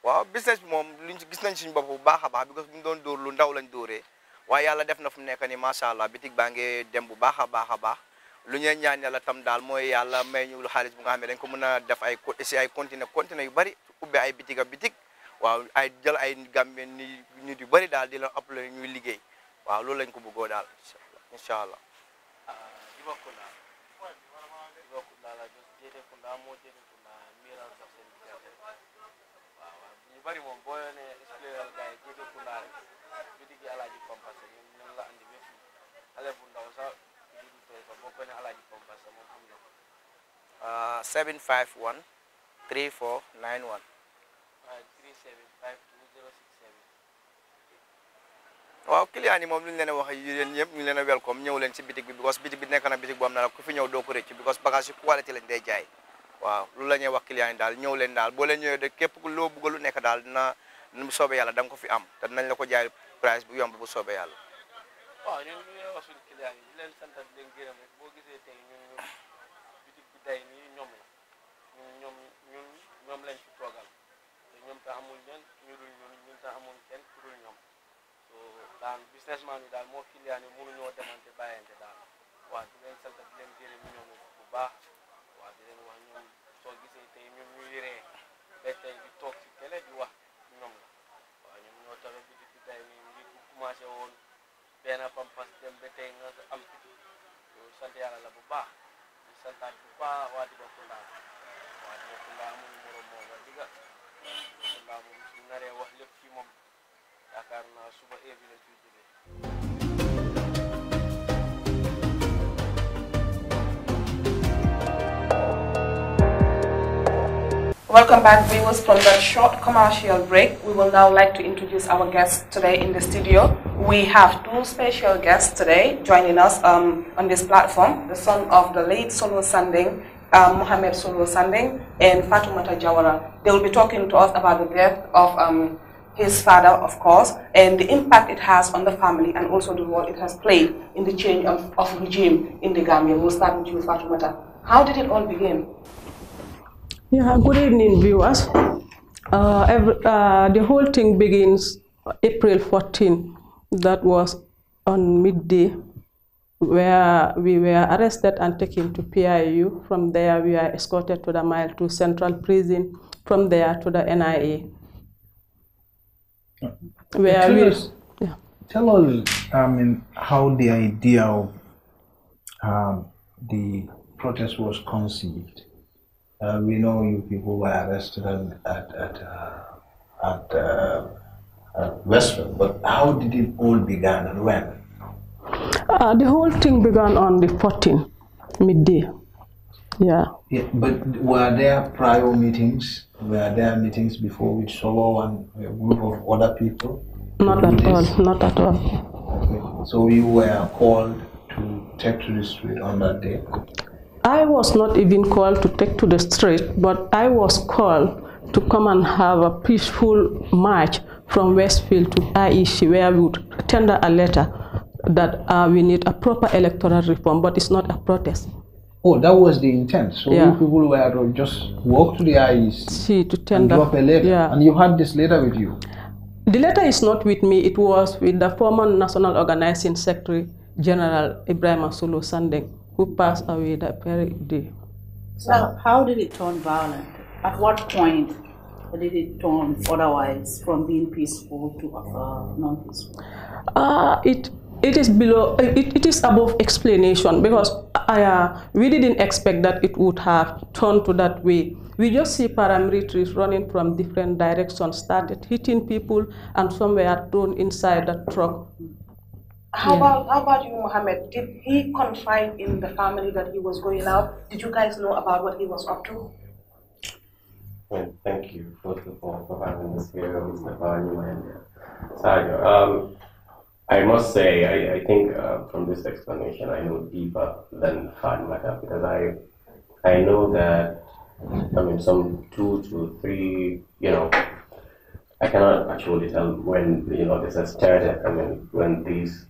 Speaker 5: waaw business bi moom luñ gis nañ suñu bopp bu baax a baax because bu ñu doon dóor lu ndaw lañ dóoree waaye yàlla def na fu mu nekk ni macha allah bitig baa ngi dem bu baax a baax lu ñuy ñaan yàlla tam daal mooy yàlla may ñu xaalis bu nga xam ne dañ ko mën a def ay si ay continent yu bëri ubbi ay bitig waaw ay jël ay Gambien ni nit yu bëri daal di leen appelé ñuy liggéey waaw loolu lañ ko bëggoo daal incha allah.
Speaker 6: ñu bari moom boo nee expliqué gars yi jéego Kounda rek bitigi Alaaji Pampase ñun la andi ba fii xale bu ndaw sax di tey sax boo ko nee Alaaji Pampase moom xam na ko.
Speaker 5: 751 3491.
Speaker 6: waaw 3752067.
Speaker 5: waaw client yi moom lu ñu leen a wax yéen ñëpp ñu leen a welcome ñëw leen si bitig bi because bitig bi nekk na bitig bu am na la ku fi ñëw doo ko rëcc because bagage yi qualité lañ day jaay. waaw loolu la ñuy wax client yi daal ñëw leen daal boo leen ñëwee de képp loo bëgg lu nekk daal dina bu soobee yàlla da nga ko fi am te dinañ la ko jaay price bu yomb bu soobee yàlla.
Speaker 6: waaw ñun ñu ngi wax suñu client yi di leen sant di leen gërëm rek boo gisee tey ñun bitig bi tey nii ñoom la ñoom lañ fi toogal te ñoom tax amul leen ñu dul ñun tax amul kenn ku dul ñoom so daan businessman yi daal moo client yi mënuñoo demante bàyyante daal waaw di leen sant di leen gërëm ñoom bu baax. waaw di leen wax ñoom soo gisee tey ñun ñu yëree ba tey di toog ci télé di wax ñoom la waaw ñoom ñoo tax bitig bi tey nii ngi commencé woon benn pampas dem ba tey nga am loolu sant yàlla la bu baax di santaat bu baax waa Diba Kounda waa Diba Kounda amuñu morom moom wax dëgg Diba Kounda moom su naree wax lépp ci moom yaakaar naa suba heure bi lañ fiy jógee.
Speaker 2: Welcome back, viewers, from that short commercial break. We will now like to introduce our guests today in the studio. We have two special guests today joining us on this platform, the son of the late Solo Sandeng, Muhammed Solo Sandeng, and Fatoumatta Jawara. They will be talking to us about the death of his father, of course, and the impact it has on the family and also the role it has played in the change of regime in the Gambia. We'll start with you, Fatoumatta. How did it all begin?
Speaker 7: Yeah, good evening, viewers. The whole thing begins April 14. That was on midday, where we were arrested and taken to PIU. From there, we were escorted to the Mile 2 Central Prison. From there to the NIA.
Speaker 3: Tell us, how the idea of the protest was conceived. We know you people were arrested at Westfield, but how did it all begin and when?
Speaker 7: The whole thing began on the 14th, midday. Yeah,
Speaker 3: but were there prior meetings? Were there meetings before with Solo and a group of other people?
Speaker 7: Not at all, not at all.
Speaker 3: Okay. So you were called to take to the street on that day?
Speaker 7: I was not even called to take to the street, but I was called to come and have a peaceful march from Westfield to IEC, where we would tender a letter that we need a proper electoral reform, but it's not a protest.
Speaker 3: Oh, that was the intent. So
Speaker 7: yeah.
Speaker 3: You people were to just walk to the IEC
Speaker 7: to tender,
Speaker 3: and drop a letter.
Speaker 7: Yeah.
Speaker 3: And you had this letter with you?
Speaker 7: The letter is not with me. It was with the former National Organizing Secretary General Ibrahim Sulu Sandeng, who passed away that very day.
Speaker 4: So how did it turn violent? At what point did it turn otherwise, from being peaceful to non-peaceful?
Speaker 7: It is below. It is above explanation, because we didn't expect that it would have turned to that way. We just see paramilitaries running from different directions, started hitting people, and some were thrown inside the truck.
Speaker 2: How about you, Muhammad? Did he confide in the family that he was going out? Did you guys know about what he was up to?
Speaker 8: Well, thank you, first of all, for having us here, Mr. Fatou and Saga. I must say, I think from this explanation, I know deeper than Fatoumatta, because I know that, some 2 to 3, I cannot actually tell when, this has started. When these,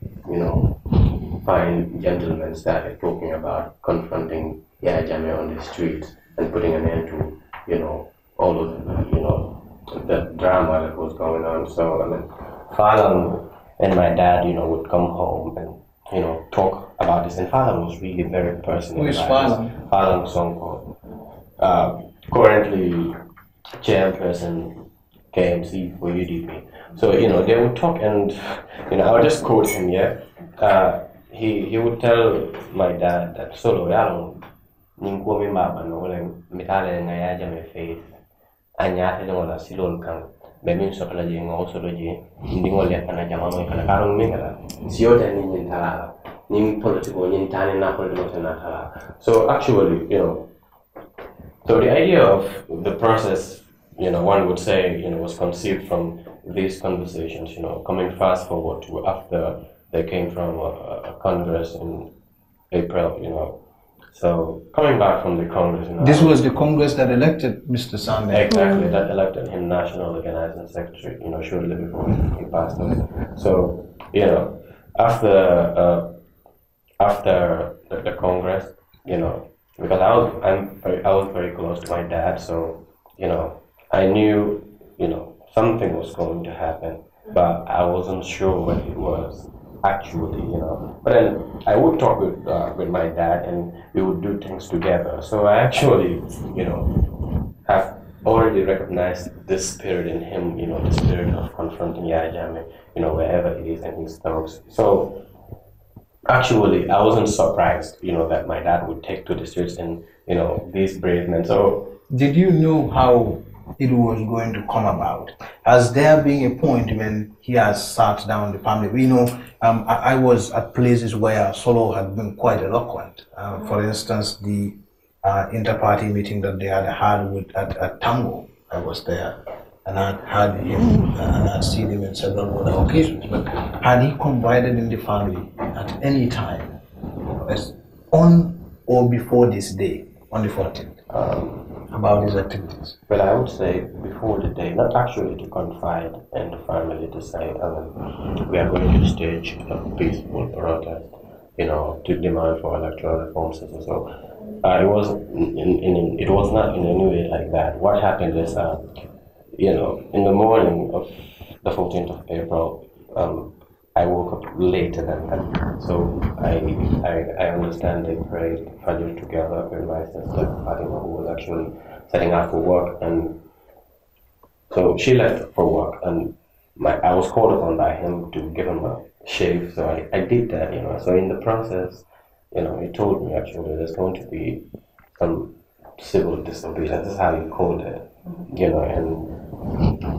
Speaker 8: fine gentlemen started talking about confronting Yaya Jammeh on the street and putting an end to, all of, the drama that was going on. So, Fatou and my dad, would come home and, talk about this. And Fatou was really very personal.
Speaker 3: Who is Fatou?
Speaker 8: Fatou Sonko. Currently chairperson KMC for UDP. So, they would talk and, I would just quote him, he would tell my dad that solo yalong ningko mi mbaba no wala mitale nga ya jame faith anyate no wala silol kan be min so kala je ngo solo je ndingo le kana jama mo kana karong mi ngala siota ni nyin tala ning political nyin tane na political na tala. So actually, so the idea of the process, one would say, was conceived from these conversations, coming fast forward to after they came from a Congress in April, So coming back from the Congress,
Speaker 3: this was the Congress that elected Mr. Sandeng.
Speaker 8: Exactly, that elected him National Organizing Secretary, shortly before he passed away. So, after the Congress, because I was very close to my dad, so I knew something was going to happen, but I wasn't sure what it was actually, But then I would talk with my dad, and we would do things together. So I actually, have already recognized this spirit in him, the spirit of confronting Yaya Jammeh, wherever it is, and his thugs. So actually, I wasn't surprised, that my dad would take to the streets and, these brave men. So
Speaker 3: did you know how it was going to come about? Has there been a point when he has sat down the family? We know I was at places where Solo had been quite eloquent. For instance, the inter-party meeting that they had at Tango, I was there, and I had him and I'd seen him in several other occasions. But had he confided in the family at any time, on or before this day, on the 14th about his activities?
Speaker 8: Well, I would say before the day, not actually to confide in the family to say, we are going to stage a peaceful protest, to demand for electoral reforms and so. It was it was not in any way like that. What happened is, in the morning of the 14th of April, I woke up later than that. So I understand they prayed Fajr together with my sister Fatima, who was actually setting out for work, and so she left for work, and I was called upon by him to give him a shave. So I did that, So in the process, he told me actually there's going to be some civil disobedience. That's how he called it, and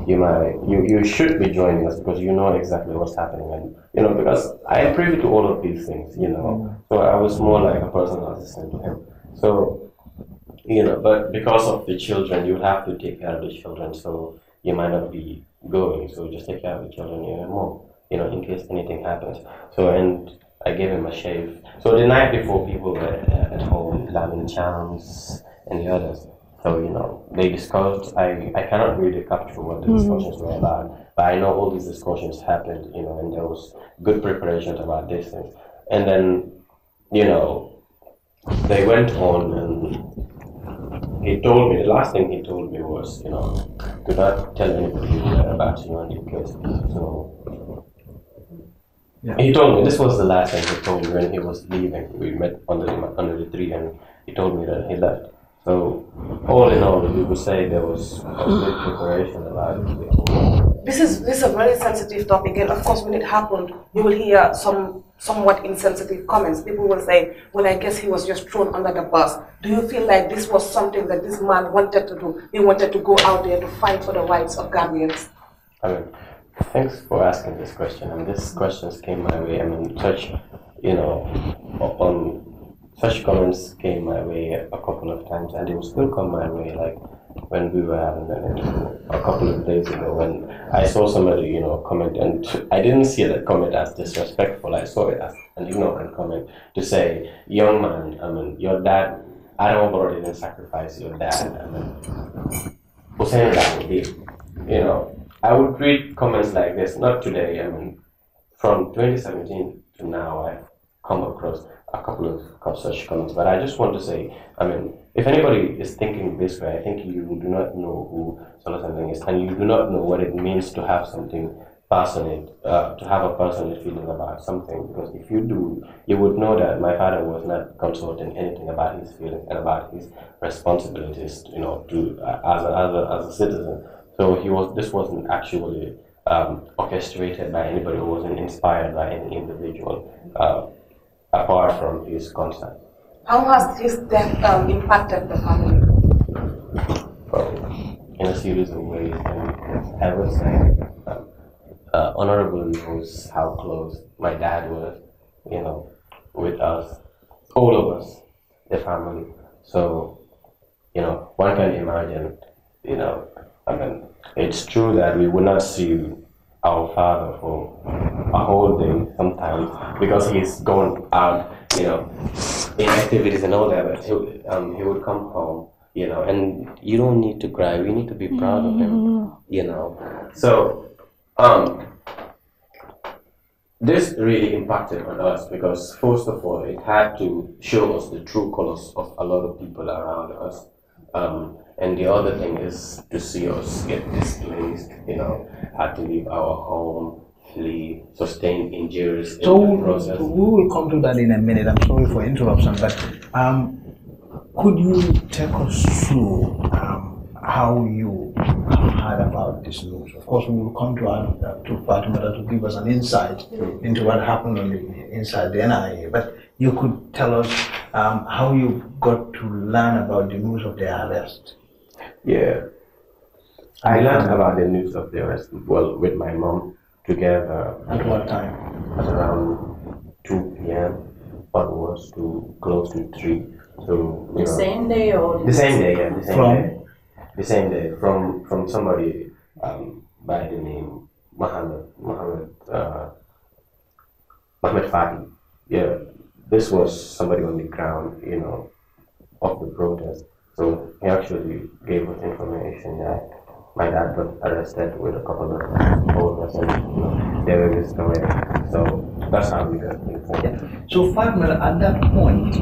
Speaker 8: you should be joining us because you know exactly what's happening, and because I am privy to all of these things, So I was more like a personal assistant to him. So but because of the children, you have to take care of the children. So you might not be going. So just take care of the children even more, in case anything happens. So and I gave him a shave. So the night before, people were at home, Lamin Chams and the others. So, they discussed, I cannot really capture what the discussions were about, but I know all these discussions happened, and there was good preparations about these things. And then, they went on, and he told me, the last thing he told me was, do not tell anybody about you and your kids. So, yeah. He told me, this was the last thing he told me when he was leaving. We met under the tree, and he told me that he left. So, all in all, we would say there was a good preparation about it.
Speaker 2: This is a very sensitive topic, and of course, when it happened, you will hear somewhat insensitive comments. People will say, well, I guess he was just thrown under the bus. Do you feel like this was something that this man wanted to do? He wanted to go out there to fight for the rights of Gambians?
Speaker 8: Thanks for asking this question. These questions came my way. Such comments came my way a couple of times, and they will still come my way. Like when we were having an interview a couple of days ago, when I saw somebody, comment, and I didn't see that comment as disrespectful. I saw it as an ignorant comment to say, "Young man, your dad, Adam Barrow didn't sacrifice your dad." Hussein Dad did. I would read comments like this, not today. From 2017 to now, I've come across a couple of such comments. But I just want to say, if anybody is thinking this way, I think you do not know who Sandeng is, and you do not know what it means to have something passionate, to have a passionate feeling about something. Because if you do, you would know that my father was not consulting anything about his feelings and about his responsibilities, as a citizen. So this wasn't actually orchestrated by anybody, who wasn't inspired by any individual, apart from his consent.
Speaker 2: How has his death impacted the family?
Speaker 8: Well, in a series of ways, and I would say Honorable knows how close my dad was, with us, all of us, the family. So, one can imagine, it's true that we would not see our father for a whole day sometimes because he's gone out, in activities and all that. But he would come home, and you don't need to cry. We need to be proud of him, So, this really impacted on us because, first of all, it had to show us the true colors of a lot of people around us. And the other thing is to see us get displaced, had to leave our home, flee, sustain injuries in the process.
Speaker 3: So we will come to that in a minute. I'm sorry for interruption, but could you take us through how you heard about this news? Of course, we will come to Fatoumatta to give us an insight into what happened inside the NIA, but you could tell us how you got to learn about the news of their arrest.
Speaker 8: Yeah, I learned about the news of the arrest, with my mom together.
Speaker 3: At what time?
Speaker 8: At around 2 p.m. onwards to close to 3. So,
Speaker 4: the same day or?
Speaker 8: The same day, yeah, the same day. From somebody by the name Muhammed Fatou. Yeah, this was somebody on the ground, of the protest. So he actually gave us information that my dad got arrested with a couple of voters and they were whisked away. So that's how we got informed.
Speaker 3: Yeah. So Fatoumatta, at that point,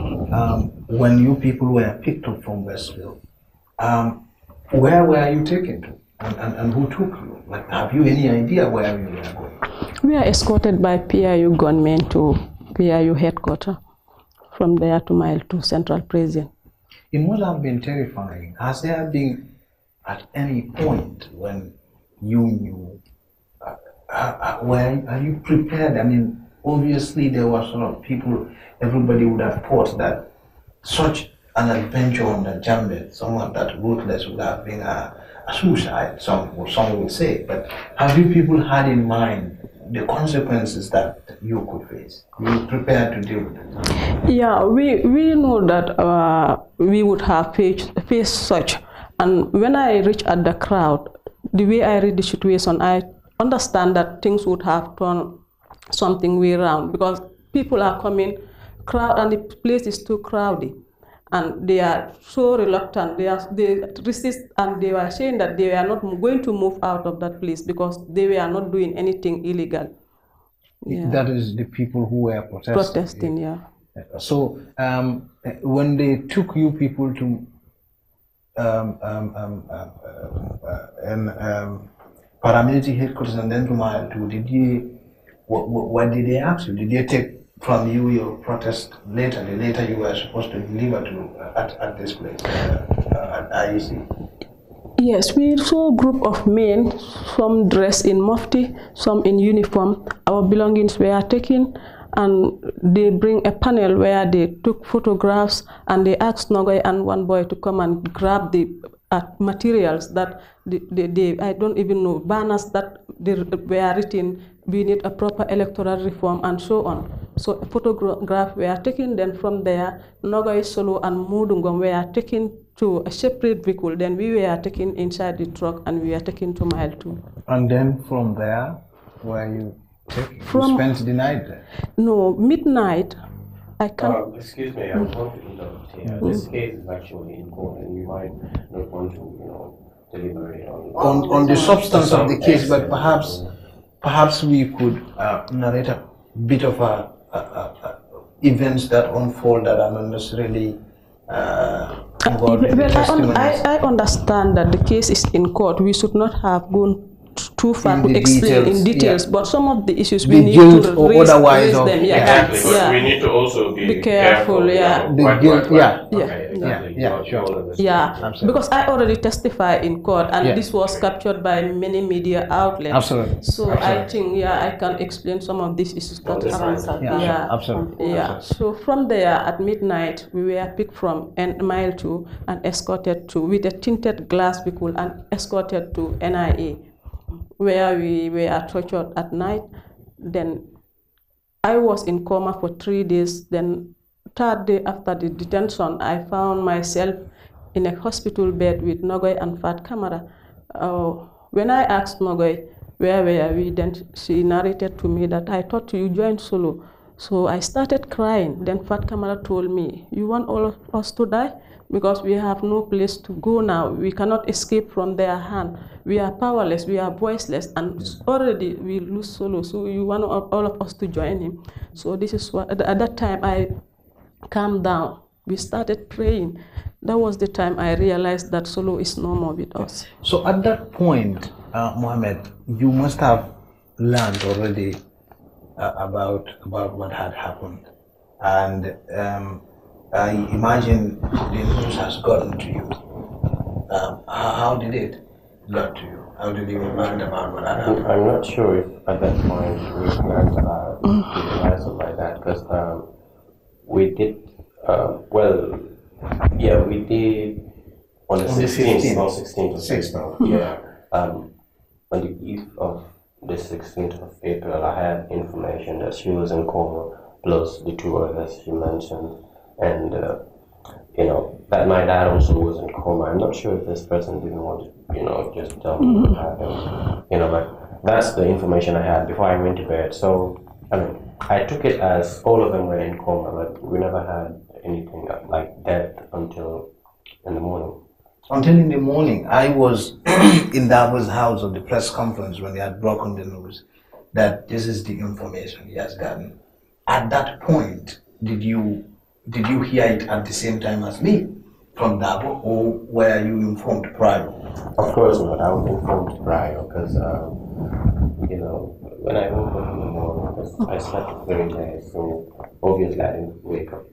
Speaker 3: when you people were picked up from Westville, where were you taken to? And who took you? Like, have you any idea where you were going?
Speaker 7: We are escorted by PIU gunmen to PIU headquarters. From there to Mile 2 Central Prison.
Speaker 3: It must have been terrifying. Has there been at any point when you knew, are you prepared? I mean, obviously there were sort of people, everybody would have thought that such an adventure on the Jambet, someone that ruthless would have been a suicide, some would say. But have you people had in mind the consequences that you could face? You prepared to deal with it?
Speaker 7: Yeah, we know that we would have faced such. And when I reach at the crowd, the way I read the situation, I understand that things would have turned something way around because people are coming, crowd, and the place is too crowded. And they are so reluctant, they resist, and they were saying that they were not going to move out of that place because they were not doing anything illegal.
Speaker 3: Yeah. That is the people who were protesting.
Speaker 7: Protesting, yeah.
Speaker 3: So when they took you people to paramilitary headquarters and then to Mile 2, what did they ask you? Did they take from you your protest later? The later you were supposed to deliver to at this place at IEC?
Speaker 7: Yes, we saw a group of men, some dressed in mufti, some in uniform. Our belongings were taken, and they bring a panel where they took photographs, and they asked Nogoy and one boy to come and grab the materials that I don't even know, banners that they were written, we need a proper electoral reform and so on. So a photograph were taken, then from there, Nogoy, Solo and Mudungom were taken to a separate vehicle, then we were taken inside the truck and we were taken to Mile 2.
Speaker 3: And then from there, where you taken? You spent the night there?
Speaker 7: No, midnight. I can't.
Speaker 8: Excuse me, I want to interrupt here. This case is actually in court, and you might not want to, deliberate
Speaker 3: on the substance of the case, but perhaps we could narrate a bit of events that unfold that are not necessarily involved in the testimonies.
Speaker 7: I understand that the case is in court. We should not have gone too far to explain in details, but some of the issues we need to raise them.
Speaker 8: Exactly, but we need to also be careful.
Speaker 7: Because I already testify in court, and this was captured by many media outlets.
Speaker 3: Absolutely.
Speaker 7: So I think, I can explain some of these issues that
Speaker 3: Absolutely.
Speaker 7: So from there at midnight, we were picked from Mile 2 and escorted with a tinted glass vehicle and escorted to NIA, where we were tortured at night. Then I was in coma for 3 days. Then third day after the detention, I found myself in a hospital bed with Nogoy and Fatoumatta. When I asked Nogoy, where were we, then she narrated to me that I thought you joined Solo. So I started crying. Then Fatoumatta told me, you want all of us to die? Because we have no place to go now. We cannot escape from their hand. We are powerless, we are voiceless, and already we lose Solo. So you want all of us to join him. So this is what, at that time I calmed down. We started praying. That was the time I realized that Solo is no more with us.
Speaker 3: So at that point, Muhammed, you must have learned already about what had happened. And I imagine the news has gotten to you. How did it get to you? How did you learn about what had happened?
Speaker 8: I'm not sure if at that point we learned about the answer like that, because we did, we did on the 16th or 16th of April. On the eve of the 16th of April, I had information that she was in coma, plus the 2 others she mentioned. And, that my dad also was in coma. I'm not sure if this person didn't want to, just tell me what happened. But that's the information I had before I went to bed. So, I took it as all of them were in coma, but we never had anything like death until in the morning.
Speaker 3: Until in the morning, I was in Dabo's house at the press conference when they had broken the news that this is the information he has gotten. At that point, did you hear it at the same time as me from Dabo, or were you informed prior?
Speaker 8: Of course not. I was informed prior because you know, when I woke up in the morning, because I slept very late, so obviously I didn't wake up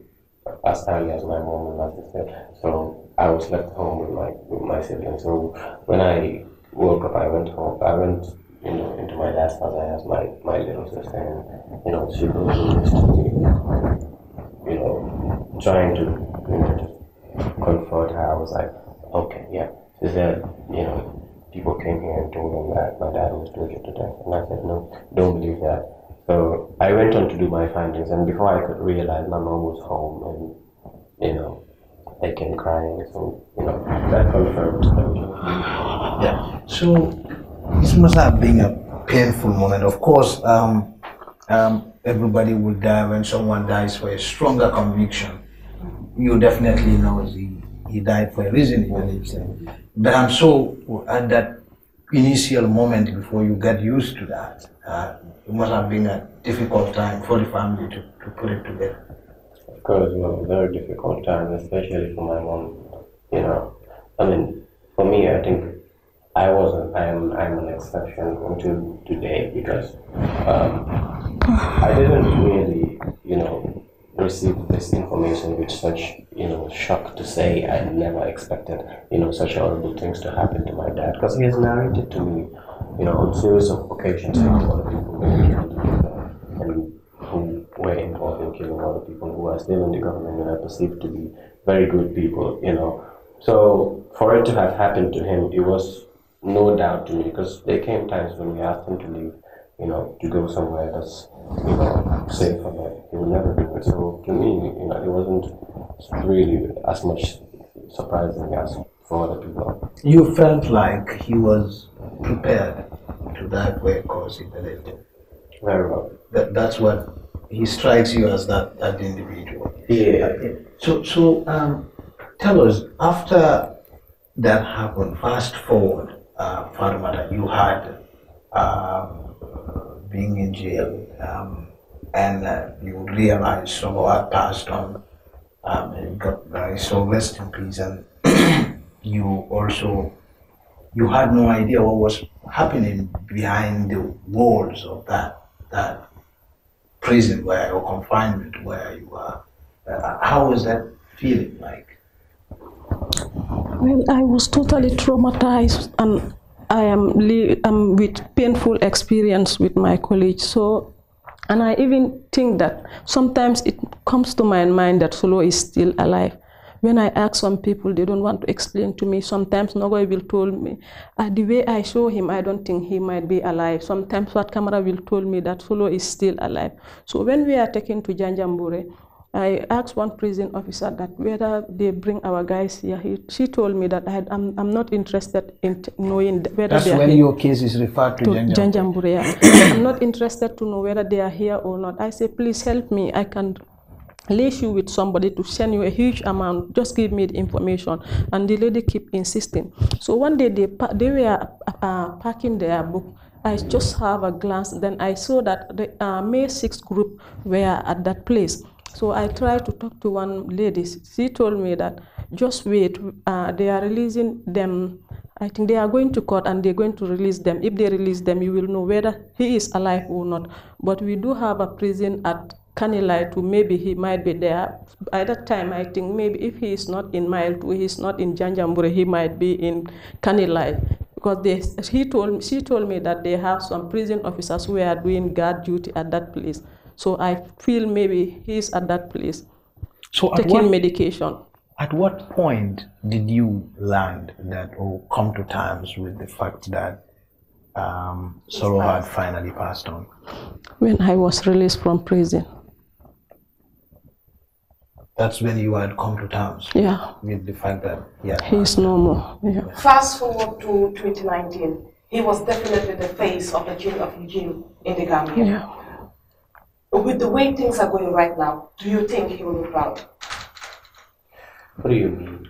Speaker 8: as early as my mom and my sister. So I was left home with my siblings. So when I woke up, I went home. I went, you know, into my dad's house. I asked my little sister, and you know, she was you know, trying to, you know, just comfort her. I was like, okay, yeah. She said, you know, people came here and told them that my dad was tortured to death, and I said, no, don't believe that. So I went on to do my findings, and before I could realize, my mom was home, and you know, I came crying, so you know, that confirmed everything.
Speaker 3: Yeah. So this must have been a painful moment. Of course, everybody will die when someone dies for a stronger conviction. You definitely know he died for a reason, he believes in. But I'm so at that initial moment before you get used to that, it must have been a difficult time for the family to put it together.
Speaker 8: Of course, it was a very difficult time, especially for my mom. You know, I mean, for me, I think I'm an exception until today because I didn't really, you know, receive this information with such, you know, shock to say. I never expected, you know, such horrible things to happen to my dad because he has narrated to me, you know, on series of occasions how other people were killed and who were involved in killing other people who are still in the government and are perceived to be very good people, you know. So for it to have happened to him, it was no doubt to me because there came times when we asked him to leave, you know, to go somewhere that's, you know, safe for him. He would never do it. So to me, you know, it wasn't really as much surprising as for other people.
Speaker 3: You felt like he was prepared to die for a cause he believed in.
Speaker 8: Very well.
Speaker 3: That's what he strikes you as that individual.
Speaker 8: Yeah.
Speaker 3: So tell us, after that happened, fast forward, Fatoumatta, you had being in jail, and you realized someone had passed on. So rest in peace, and you had no idea what was happening behind the walls of that prison or confinement where you are. How was that feeling like?
Speaker 7: Well, I was totally traumatized, and I am with painful experience with my colleagues. So, and I even think that sometimes it comes to my mind that Solo is still alive. When I ask some people, they don't want to explain to me. Sometimes Nogoy will tell me, the way I show him, I don't think he might be alive. Sometimes what camera will tell me that Solo is still alive. So when we are taken to Janjambure, I asked one prison officer that whether they bring our guys here. She told me that I'm not interested in knowing whether
Speaker 3: That's
Speaker 7: they are
Speaker 3: when
Speaker 7: here.
Speaker 3: Your case is referred to
Speaker 7: Janjambure. I'm not interested to know whether they are here or not. I say, please help me. I can lace you with somebody to send you a huge amount. Just give me the information. And the lady keep insisting. So one day they were packing their book. I just have a glance. Then I saw that the May 6th group were at that place. So I tried to talk to one lady. She told me that just wait, they are releasing them. I think they are going to court and they're going to release them. If they release them, you will know whether he is alive or not. But we do have a prison at Kanilai too. Maybe he might be there. By that time, I think maybe if he is not in Mile 2, he is not in Janjambure, he might be in Kanilai. Because she told me that they have some prison officers who are doing guard duty at that place. So I feel maybe he's at that place, taking medication.
Speaker 3: At what point did you land that or come to terms with the fact that Solo had finally passed on?
Speaker 7: When I was released from prison.
Speaker 3: That's when you had come to terms with the fact that
Speaker 7: he's no more. Yeah.
Speaker 2: Fast forward to 2019, he was definitely the face of the change of regime in the Gambia.
Speaker 7: Yeah.
Speaker 2: With the way things are going right now, do you think he will be proud?
Speaker 8: What do you mean?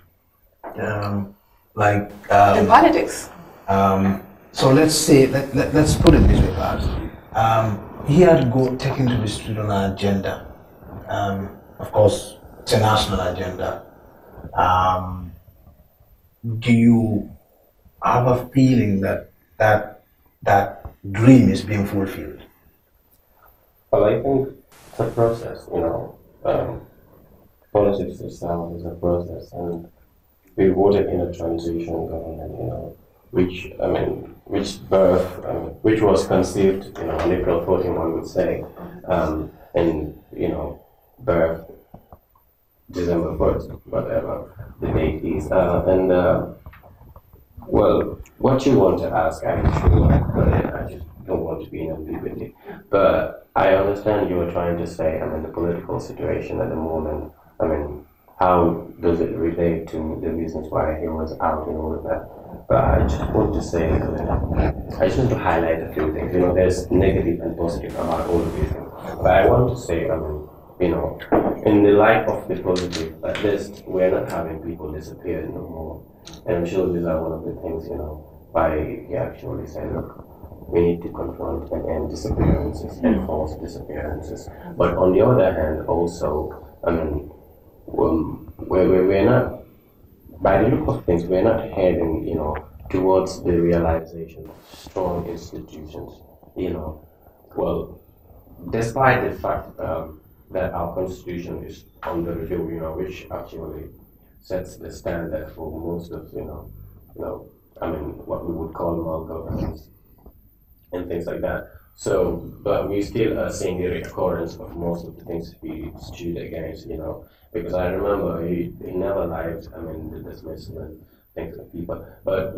Speaker 2: In politics.
Speaker 3: So let's say, let's put it this way, perhaps. He had taken to the street on an agenda. Of course, it's a national agenda. Do you have a feeling that dream is being fulfilled?
Speaker 8: Well, I think it's a process, politics itself is a process, and we voted in a transition government, which was conceived, on April 14, one would say, and birth December 1st, whatever the date is, well, what you want to ask, I'm sure, but I just don't want to be in ambiguity. But I understand you were trying to say, the political situation at the moment, how does it relate to the reasons why he was out and all of that? But I just want to say, I just want to highlight a few things. There's negative and positive about all of these things. But I want to say, in the light of the positive, at least we're not having people disappear no more. And I'm sure these are one of the things, why he actually said, look, we need to confront and end disappearances and false disappearances. But on the other hand, also, we're not, by the look of things, we're not heading, towards the realization of strong institutions, Well, despite the fact that our constitution is under review, which actually sets the standard for most of, what we would call malgovernance and things like that. So, but we still are seeing the recurrence of most of the things we stood against, because I remember he never liked, the dismissal and things like people. But,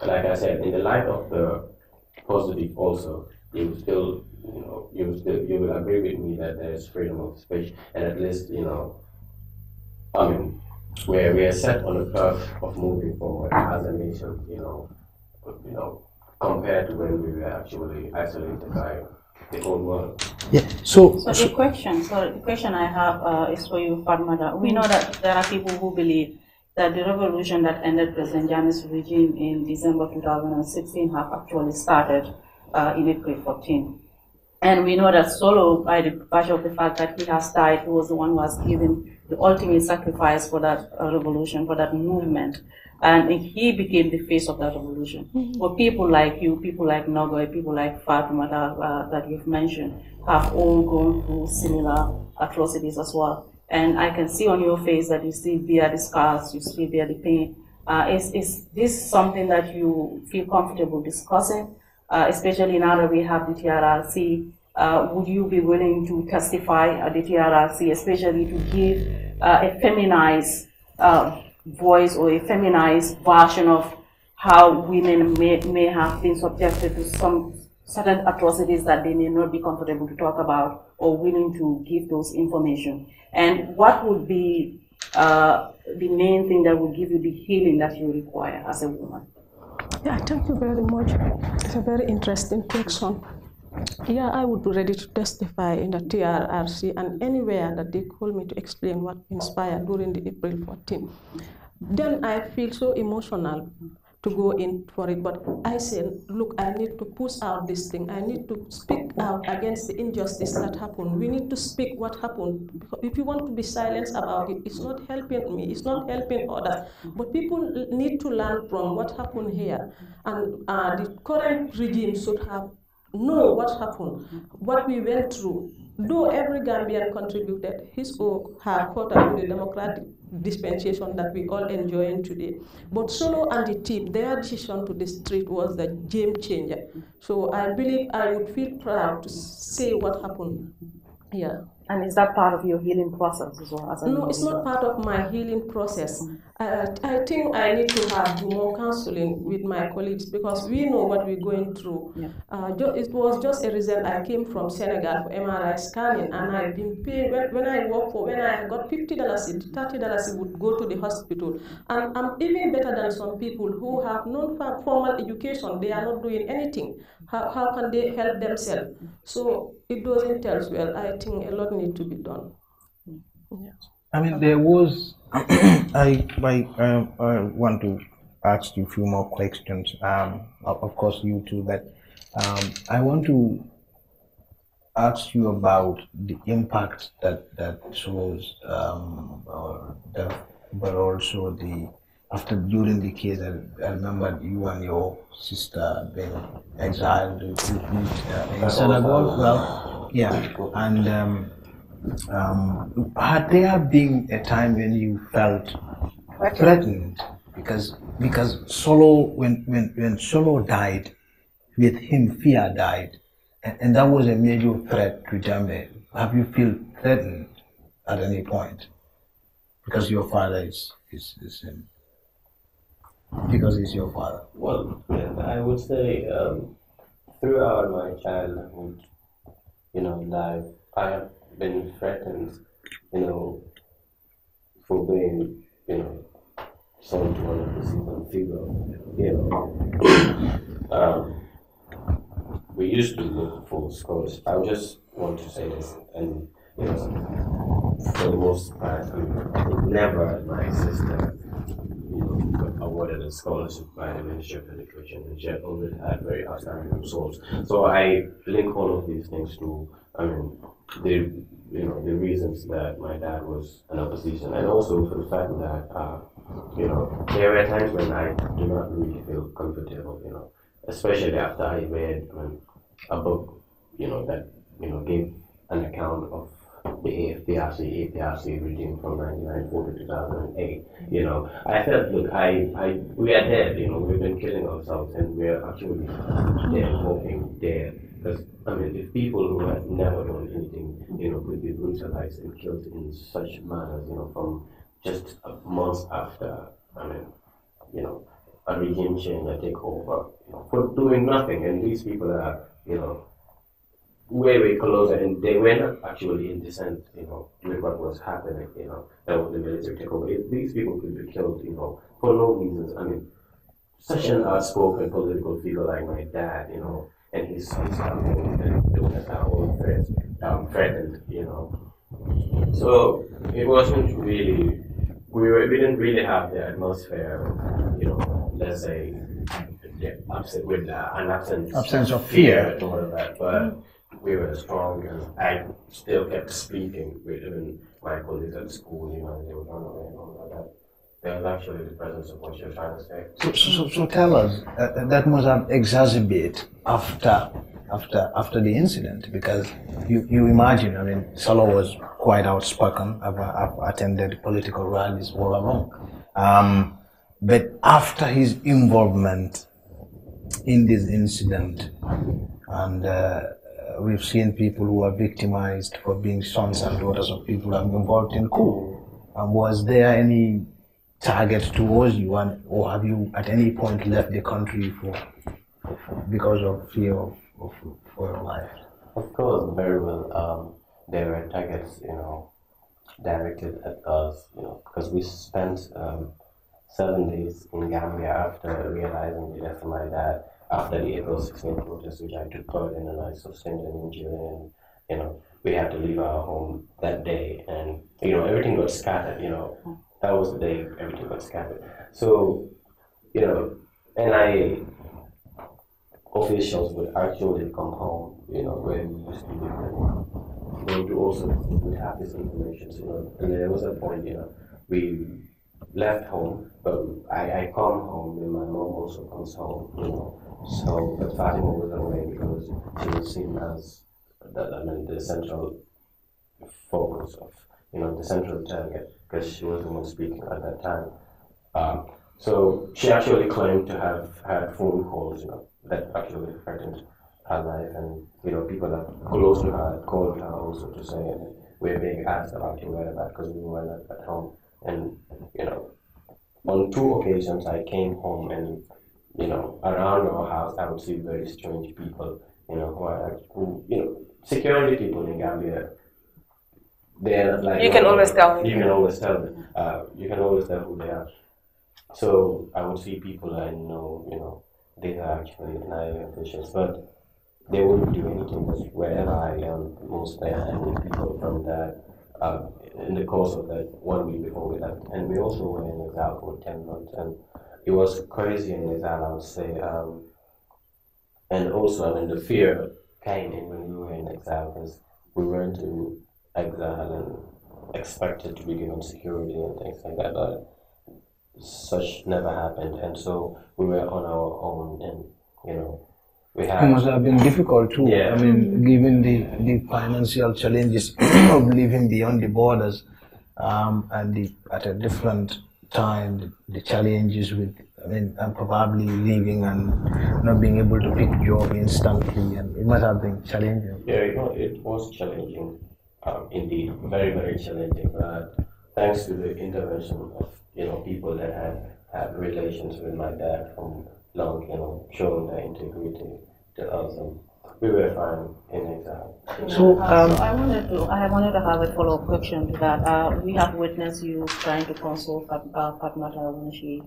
Speaker 8: like I said, in the light of the positive also, you still, you will agree with me that there is freedom of speech, and at least, we are set on a path of moving forward as a nation, compared to when we were actually isolated by the whole world.
Speaker 3: Yeah.
Speaker 4: So the question I have is for you, Fatoumatta. We know that there are people who believe that the revolution that ended President Jammeh's regime in December 2016 have actually started in April 14. And we know that Solo, by the virtue of the fact that he has died, he was the one who has given the ultimate sacrifice for that revolution, for that movement. And he became the face of that revolution. But people like you, people like Nogoy, people like Fatoumatta that you've mentioned, have all gone through similar atrocities as well. And I can see on your face that you still bear the scars, you still bear the pain. Is this something that you feel comfortable discussing? Especially now that we have the TRRC, would you be willing to testify at the TRRC, especially to give a feminized voice or a feminized version of how women may have been subjected to some certain atrocities that they may not be comfortable to talk about or willing to give those information? And what would be the main thing that would give you the healing that you require as a woman?
Speaker 7: Yeah, thank you very much. It's a very interesting question. Yeah, I would be ready to testify in the TRRC and anywhere that they call me to explain what inspired during the April 14. Then I feel so emotional to go in for it, but I said, look, I need to push out this thing. I need to speak out against the injustice that happened. We need to speak what happened. Because if you want to be silent about it, it's not helping me, it's not helping others. But people need to learn from what happened here. And the current regime should have know what happened, what we went through. Though every Gambian contributed his or her quota to the democratic dispensation that we all enjoying today. But Solo and the team, their decision to the street was the game changer. So I believe I would feel proud to say what happened. Yeah.
Speaker 4: And is that part of your healing process as well?
Speaker 7: No, it's not part of my healing process. I think I need to have more counseling with my colleagues because we know what we're going through. Yeah. It was just a result. I came from Senegal for MRI scanning, and I've been paid when I got $50, $30 would go to the hospital. And I'm even better than some people who have non-formal education. They are not doing anything. How can they help themselves? So it doesn't tell well. I think a lot needs to be done. Yeah.
Speaker 3: I mean, there was. I want to ask you a few more questions. Of course, you too. But I want to ask you about the impact that shows, but also the after during the case. I remember you and your sister being exiled in Senegal. Well, yeah, and. Had there been a time when you felt threatened because Solo when Solo died, with him fear died, and that was a major threat to Jambe. Have you feel threatened at any point because your father is him? Because he's your father.
Speaker 8: Well, yeah, I would say throughout my childhood, life, I have been threatened, you know, for being, son to one of the season figure, we used to look for scholars. I just want to say this, and for the most part, never my sister, got awarded a scholarship by the Ministry of Education, and she had always had very outstanding results. So I link all of these things to, the the reasons that my dad was an opposition, and also for the fact that there were times when I do not really feel comfortable, especially after I read a book, that gave an account of the APRC regime from 1994 to 2008. I felt, look, we are dead. We've been killing ourselves, and we're actually dead, walking dead. Because if people who had never done anything, could be brutalized and killed in such manners, from just months after, a regime change, a takeover, for doing nothing, and these people are, way closer, and they were not actually in dissent, with what was happening, that was the military takeover. These people could be killed, for no reasons. Such an outspoken political figure like my dad, and his sons are all threatened, So it wasn't really, we didn't really have the atmosphere, let's say, with an absence
Speaker 3: of fear
Speaker 8: and all of that, but we were strong, and I still kept speaking with even my colleagues at school, and they would run away and all of that. There was actually the presence of what you're trying to say.
Speaker 3: So tell us, that must have exacerbated after the incident, because you imagine, Solo was quite outspoken. I've attended political rallies all along. But after his involvement in this incident, and we've seen people who are victimized for being sons and daughters of people who are involved in coup. Was there any target towards you, or have you at any point left the country because of fear for your life?
Speaker 8: Of course, very well. There were targets, directed at us, because we spent 7 days in Gambia after realizing the death of my dad, after the April 16th protest, which I took part in, and I sustained an injury, and we had to leave our home that day, and everything got scattered. That was the day everything got scattered. So, officials would actually come home, where we used to live, and they would have this information, and there was a point, we left home, but I come home, and my mom also comes home, so, but Fatima was away because she was seen as the central focus of, the central target, because she was the one speaking at that time. So she actually claimed to have had phone calls, that actually threatened her life, and people that close to her called her also to say we're being asked about your whereabouts because we were not at home, and on 2 occasions I came home, and around our house I would see very strange people, security people in Gambia. They're like,
Speaker 2: you can always tell.
Speaker 8: You can always tell them. You can always tell who they are. So I would see people I know, they are actually NIA officials, but they wouldn't do anything, because wherever I am, mostly I meet people from that in the course of that 1 week before we left. And we also were in exile for 10 months. And it was crazy in exile, I would say. And also, I mean, the fear came in when we were in exile because we went to exile and expected to be given security and things like that. But such never happened. And so we were on our own and, you know,
Speaker 3: it must have been difficult too.
Speaker 8: Yeah.
Speaker 3: I mean, given the financial challenges of living beyond the borders, and at a different time, the challenges with, I mean, and probably leaving and not being able to pick job instantly, and it must have been challenging.
Speaker 8: Yeah, it was challenging, indeed, very, very challenging. But thanks to the intervention of, you know, people that had relations with my dad from long, you know, showing their integrity to us, and we were fine in exile.
Speaker 4: So I wanted to have a follow-up question to that. We have witnessed you trying to console Fatoumatta when she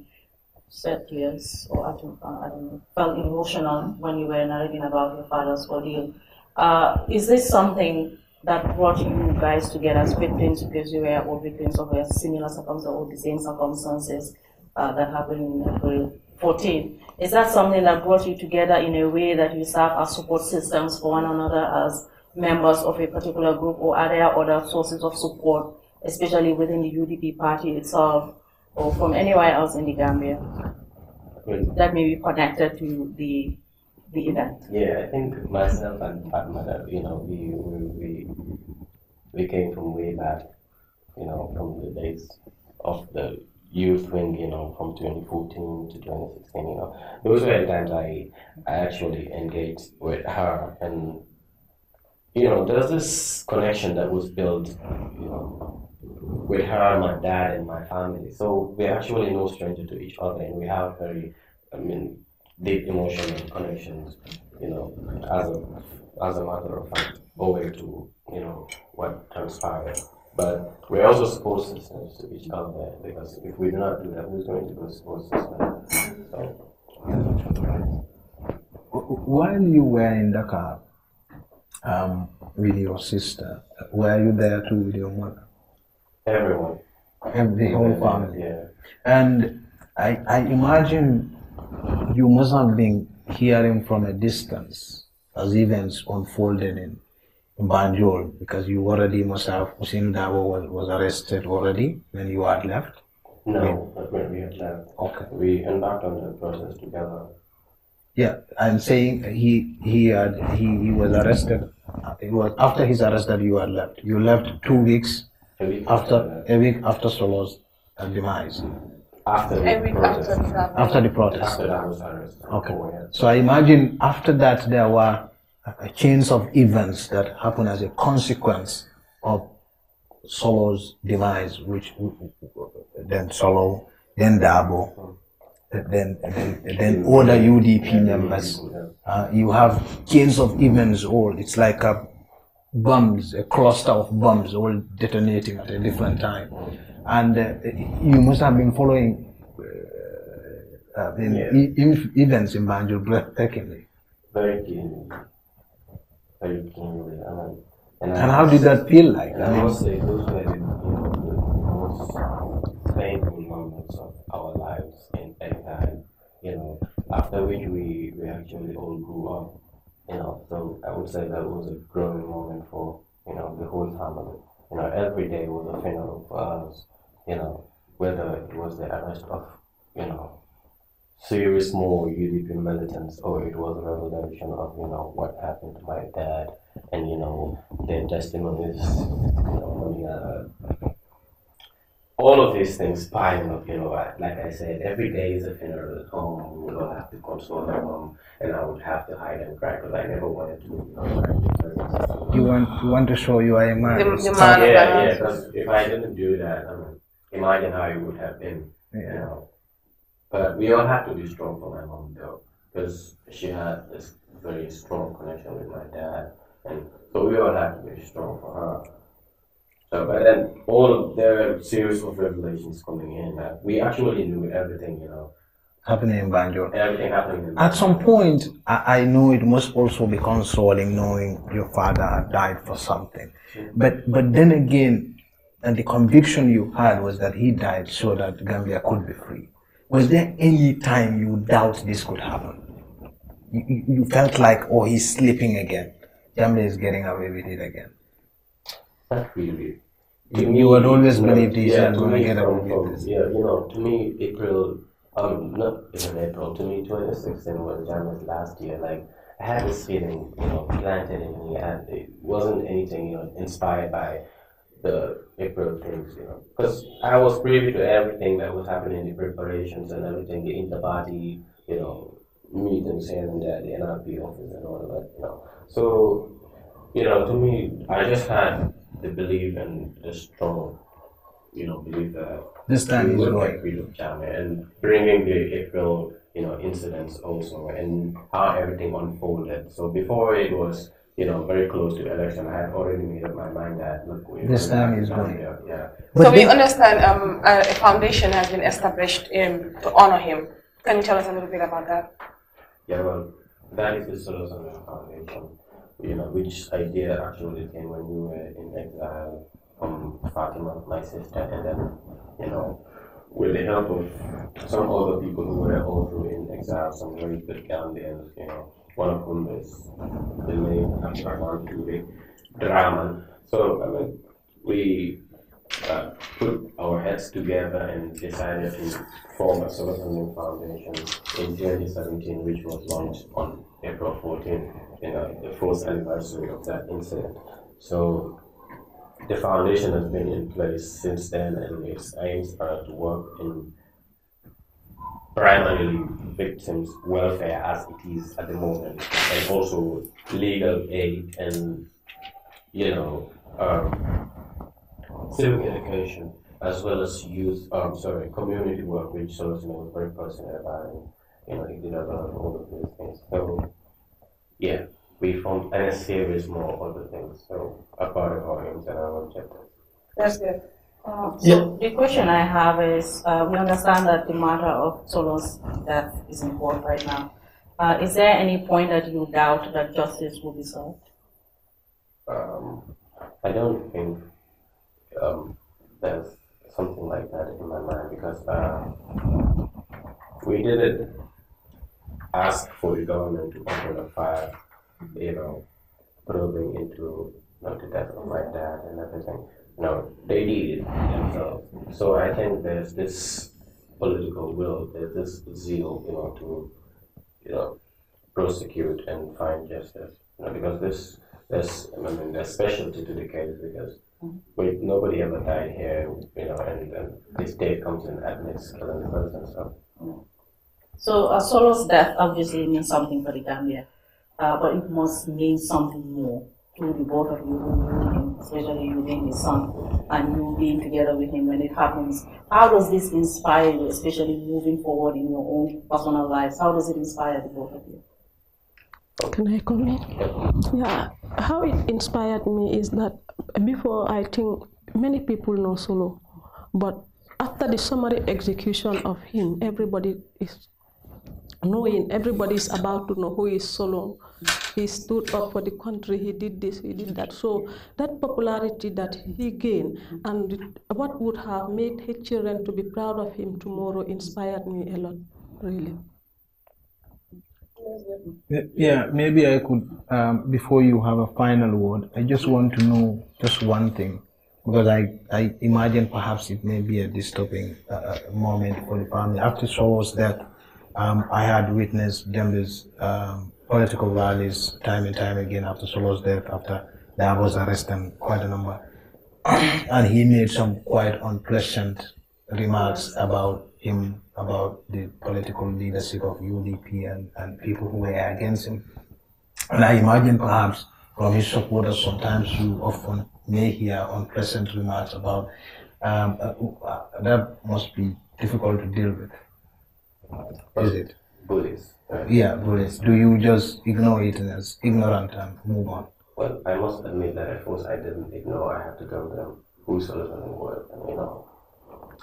Speaker 4: said tears, or I don't know, felt emotional when you were narrating about your father's ordeal. Is this something that brought you guys together as victims because you were all victims of a similar circumstance or the same circumstances that happened in April 14? Is that something that brought you together in a way that you serve as support systems for one another as members of a particular group, or are there other sources of support, especially within the UDP party itself or from anywhere else in the Gambia that may be connected to the event?
Speaker 8: Yeah, I think myself and Fatoumatta, you know, we came from way back, you know, from the days of the youth wing, you know, from 2014 to 2016, you know. Those were the times I actually engaged with her, and, you know, there's this connection that was built, you know, with her, my dad, and my family. So we're actually no stranger to each other, and we have very, I mean, deep emotional connections, you know, as a matter of fact, owing to, you know, what transpired. But we're also support systems to each other, because if we do not do that, who's going to be a support system? So,
Speaker 3: while you were in Dakar with your sister, were you there too with your mother?
Speaker 8: Everyone.
Speaker 3: The whole family?
Speaker 8: Yeah.
Speaker 3: And I imagine you must have been hearing from a distance as events unfolded in Banjul, because you already must have, Hussein Dabo was arrested already when you had left?
Speaker 8: No, not when we had left.
Speaker 3: Okay.
Speaker 8: We embarked on the process together.
Speaker 3: Yeah, I'm saying he was arrested. It was after his arrest that you had left. You left 2 weeks a week after Solo's demise.
Speaker 8: After the protest.
Speaker 3: After the protest.
Speaker 8: After that was arrested.
Speaker 3: Okay. So I imagine after that there were a chains of events that happened as a consequence of Solo's demise, which then Solo, then Dabo, then other UDP members. You have chains of events, all it's like a cluster of bombs, all detonating at a different time, and you must have been following events in Banjul breathtakingly.
Speaker 8: Very keenly. Very keenly. And
Speaker 3: how did that feel like?
Speaker 8: I must say, those were the most painful moments of our lives in exile, you know, after which we actually all grew up, you know. So I would say that was a growing moment for, you know, the whole family. You know, every day was a funeral for us, you know, whether it was the arrest of, you know, serious more UDP militants, or it was a revelation of, you know, what happened to my dad, and, you know, their testimonies, you know, all of these things piling up, you know. Like I said, every day is a funeral at home. We will have to console my mom, and I would have to hide and cry because I never wanted to, you know,
Speaker 3: You want to show you are a man.
Speaker 8: Yeah, because if I didn't do that, I mean, imagine how it would have been, you know. But we all had to be strong for my mom, though, because she had this very strong connection with my dad, and so we all had to be strong for her. So, but then there were a series of revelations coming in that we actually knew everything, you know,
Speaker 3: happening in Banjul.
Speaker 8: Everything happening in Banjul.
Speaker 3: At some point, I know it must also be consoling knowing your father had died for something. But then again, and the conviction you had was that he died so that Gambia could be free. Was there any time you doubt this could happen? You felt like, oh, he's sleeping again. Gambia is getting away with it again.
Speaker 8: Not really.
Speaker 3: You had always believed he's not going to get away with this.
Speaker 8: Yeah, to me, April, not even April, to me, 2016 was Jamaica's last year. Like, I had this feeling, planted in me, and it wasn't anything, inspired by the April things, because I was privy to everything that was happening, the preparations and everything, the inter-party, meetings here and there, the NRP office and all of that, So, to me, I just had the belief and the strong, belief that
Speaker 3: this time
Speaker 8: we
Speaker 3: is
Speaker 8: will
Speaker 3: going.
Speaker 8: get rid of Jamaica, and bringing the April, incidents also, and how everything unfolded. So before it was, very close to election, I had already made up my mind that, look,
Speaker 3: this time is going.
Speaker 8: Yeah.
Speaker 2: So we understand a foundation has been established to honor him. Can you tell us a little bit about that?
Speaker 8: Yeah, well, that is the Solution Foundation, which idea actually came when we were in exile from Fatima, my sister, and then, with the help of some other people who were also in exile, some very good Gambians, one of whom is the name Abdurrahman Draman. So, we put our heads together and decided to form a Solution Foundation in 2017, which was launched on April 14, the fourth anniversary of that incident. So the foundation has been in place since then, and its aims are to work in primarily victims' welfare as it is at the moment, and also legal aid and civic education, as well as community work, which Solution was very passionate about, and it did a lot of all of these things. So, yeah, we formed and a series more other things. So, a part of our aims and our objectives.
Speaker 2: That's good.
Speaker 4: So the question I have is, we understand that the matter of Solo's death is in court right now. Is there any point that you doubt that justice will be served?
Speaker 8: I don't think there's something like that in my mind, because we didn't ask for the government to open a fire, probing into the death of my dad and everything. No, they did it themselves. So I think there's this political will, there's this zeal, to, prosecute and find justice. Because there's specialty to the case, because nobody ever died here, and the state comes and admits killing the person.
Speaker 4: So Solo's death obviously means something for the Gambia, but it must mean something more to the both of you who knew him, especially you being his son, and you being together with him when it happens. How does this inspire you, especially moving forward in your own personal lives? How does it inspire the both of you?
Speaker 7: Can I comment? Yeah, how it inspired me is that before, I think many people know Solo, but after the summary execution of him, everybody is knowing, everybody is about to know who is Solo. He stood up for the country, he did this, he did that. So that popularity that he gained and what would have made his children to be proud of him tomorrow inspired me a lot, really.
Speaker 3: Yeah, maybe I could, before you have a final word, I just want to know just one thing, because I imagine perhaps it may be a disturbing moment for the family. After Solo's death, I had witnessed Dembe's political rallies time and time again after Solo's death, after there was arrest and quite a number. And he made some quite unpleasant remarks about him, about the political leadership of UDP and people who were against him. And I imagine perhaps from his supporters sometimes you often may hear unpleasant remarks about that must be difficult to deal with. Is it?
Speaker 8: Bullies.
Speaker 3: Yeah, bullies. Do you just ignore it as ignorant and move on?
Speaker 8: Well, I must admit that at first I didn't ignore. I had to tell them who Solution was, and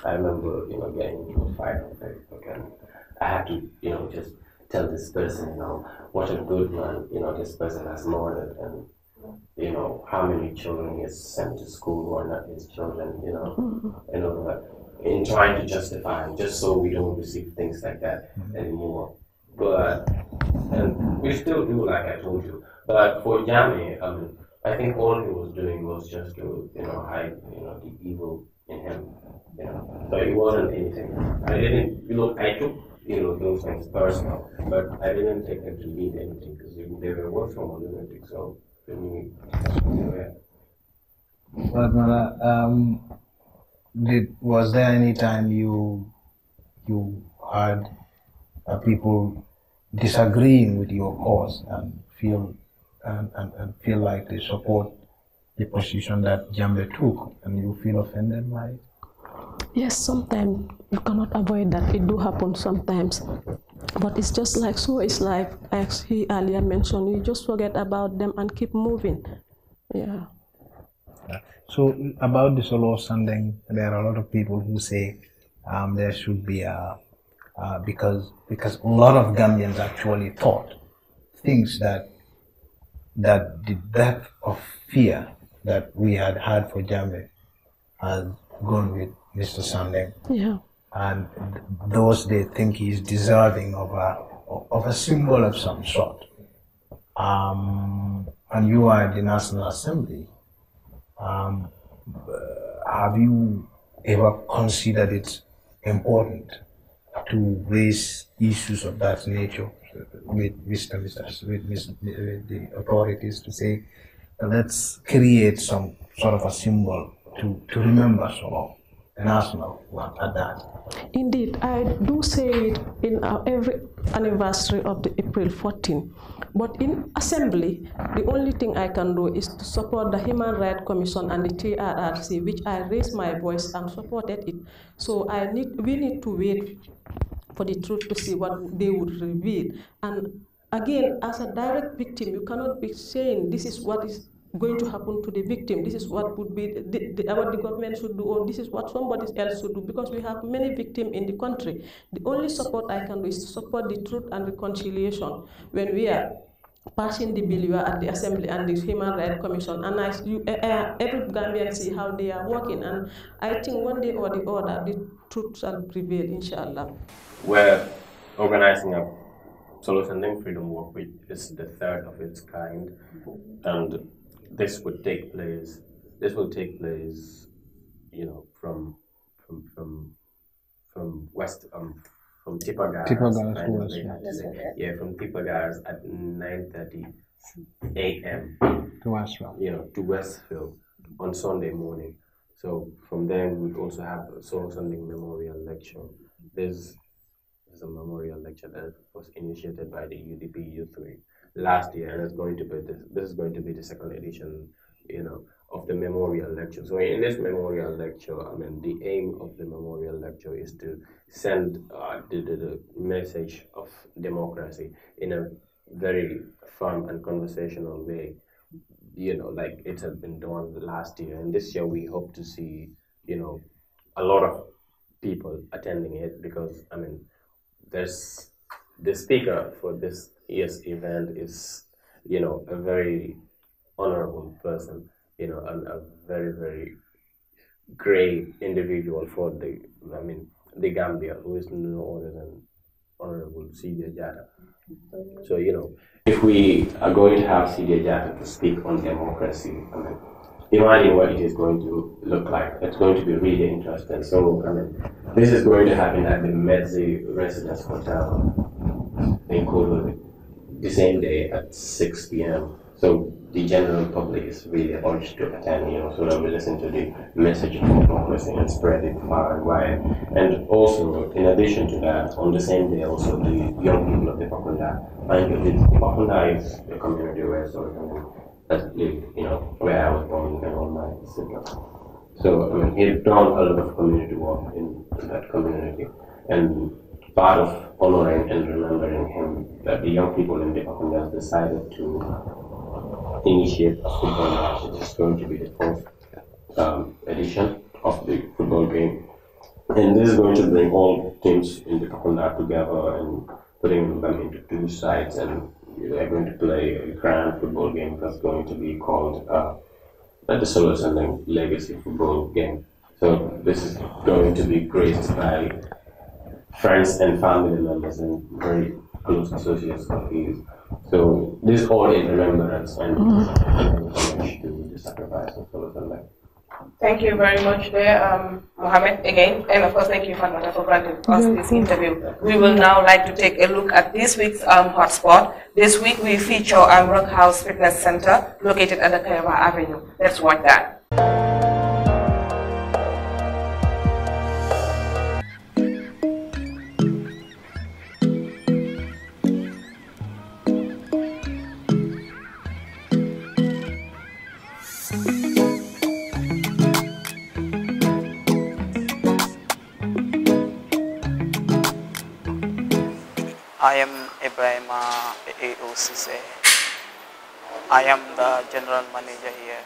Speaker 8: I remember, getting into a fight on Facebook, and I had to, just tell this person, what a good man, this person has murdered, and you know, how many children is sent to school who are not his children, you know, in trying to justify, just so we don't receive things like that anymore. But, and we still do, like I told you. But for Yami, I think all he was doing was just to, you know, hide, you know, the evil in him, you know. So it wasn't anything. I didn't, you know, I took, you know, those things personal, but I didn't take them to mean anything because they were words from a lunatic. So, to me, yeah.
Speaker 3: But was there any time you had people disagreeing with your cause and feel like they support the position that Jambe took, and you feel offended by it?
Speaker 7: Yes, sometimes you cannot avoid that. It do happen sometimes. But it's just like, so it's like, as he earlier mentioned, you just forget about them and keep moving. Yeah.
Speaker 3: So about the solo Sandeng, there are a lot of people who say there should be because a lot of Gambians actually thought things that the depth of fear that we had for Jambe has gone with Mr. Sandeng.
Speaker 7: Yeah.
Speaker 3: And those they think he's deserving of a symbol of some sort. And you are at the National Assembly. Have you ever considered it important to raise issues of that nature with the authorities to say, let's create some sort of a symbol to remember Solo, a national one at that?
Speaker 7: Indeed, I do say it in every anniversary of the April 14. But in assembly, the only thing I can do is to support the Human Rights Commission and the TRRC, which I raised my voice and supported it. So we need to wait for the truth to see what they would reveal. And again, as a direct victim, you cannot be saying this is what is going to happen to the victim, this is what would be what the government should do, or this is what somebody else should do, because we have many victims in the country. The only support I can do is to support the truth and reconciliation. When we are passing the bill, you are at the Assembly and the Human Rights Commission, and every Gambian see how they are working, and I think one day or the other, the truth shall prevail, inshallah.
Speaker 8: We're organizing a Solo Sandeng Freedom Walk, which is the third of its kind, and this will take place, you know, from west, from Tipagars from Tipagars at 9:30 a.m.
Speaker 3: to Westfield.
Speaker 8: You know, to Westfield on Sunday morning. So from there we would also have a Solo Sandeng Memorial Lecture. There's a memorial lecture that was initiated by the UDP Youth Wing last year, and it's going to be this is going to be the second edition, you know, of the memorial lecture. So in this memorial lecture, I mean, the aim of the memorial lecture is to send the message of democracy in a very firm and conversational way, you know, like it had been done last year. And this year we hope to see, you know, a lot of people attending it, because, I mean, there's the speaker for this year's event is, you know, a very honorable person, you know, and a very, very great individual for the Gambia, who is no other than Honorable Sidia Jata. So, you know, if we are going to have Sidia Jata to speak on democracy, I mean, imagine what it is going to look like. It's going to be really interesting. So, I mean, this is going to happen at the Medzi Residence Hotel in Kulu the same day at 6 p.m. So the general public is really urged to attend, you know, so that we listen to the message of democracy and spread it far and wide. And also, in addition to that, on the same day, also the young people of the Pakunda. Mind you, the Pakunda is a community where that live, you know, where I was born and all my siblings. So, I mean, he's done a lot of community work in that community. And part of honoring and remembering him, that the young people in the Pakundas decided to initiate a football match. It is going to be the fourth edition of the football game. And this is going to bring all teams in the Pakunda together and putting them into two sides and They're going to play a grand football game that's going to be called the Solo Sandeng Legacy Football Game. So this is going to be graced by friends and family members and very close associates of his. So this is all in remembrance and homage to the sacrifice of Solo Sandeng.
Speaker 2: Thank you very much there, Muhammed, again. And of course, thank you, Fatoumatta, for granting us this interview. We will now like to take a look at this week's hotspot. This week we feature Rock House Fitness Center located at the Kerr Avenue. Let's watch that.
Speaker 9: I am Ibrahima AOCC. I am the general manager here.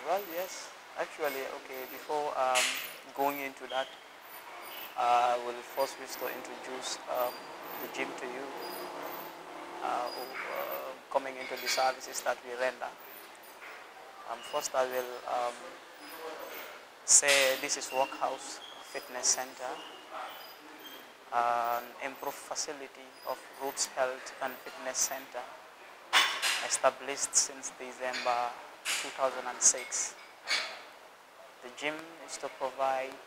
Speaker 9: Well, yes, actually, okay, before going into that, I will first wish to introduce the gym to you, coming into the services that we render. First, I will say this is Workhouse Fitness Center, an improved facility of Roots Health and Fitness Center, established since December 2006. The gym is to provide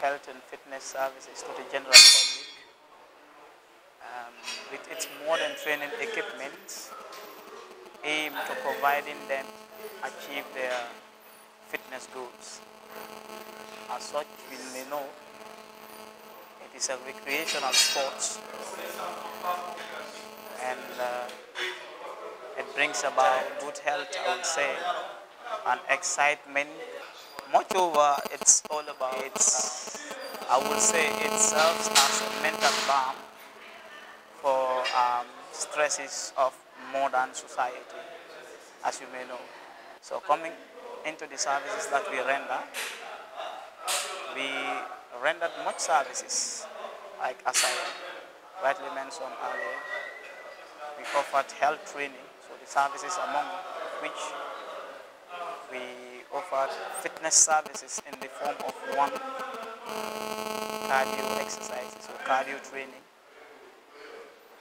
Speaker 9: health and fitness services to the general public with its modern training equipment aimed to providing them achieve their fitness goals. As such, we may know it is a recreational sport, and it brings about good health, I would say, and excitement. Moreover, it's all about I would say it serves as a mental balm for stresses of modern society, as you may know. So coming into the services that we rendered much services, like as I rightly mentioned earlier. We offered health training, so the services among which we offered fitness services in the form of one, cardio exercises or cardio training.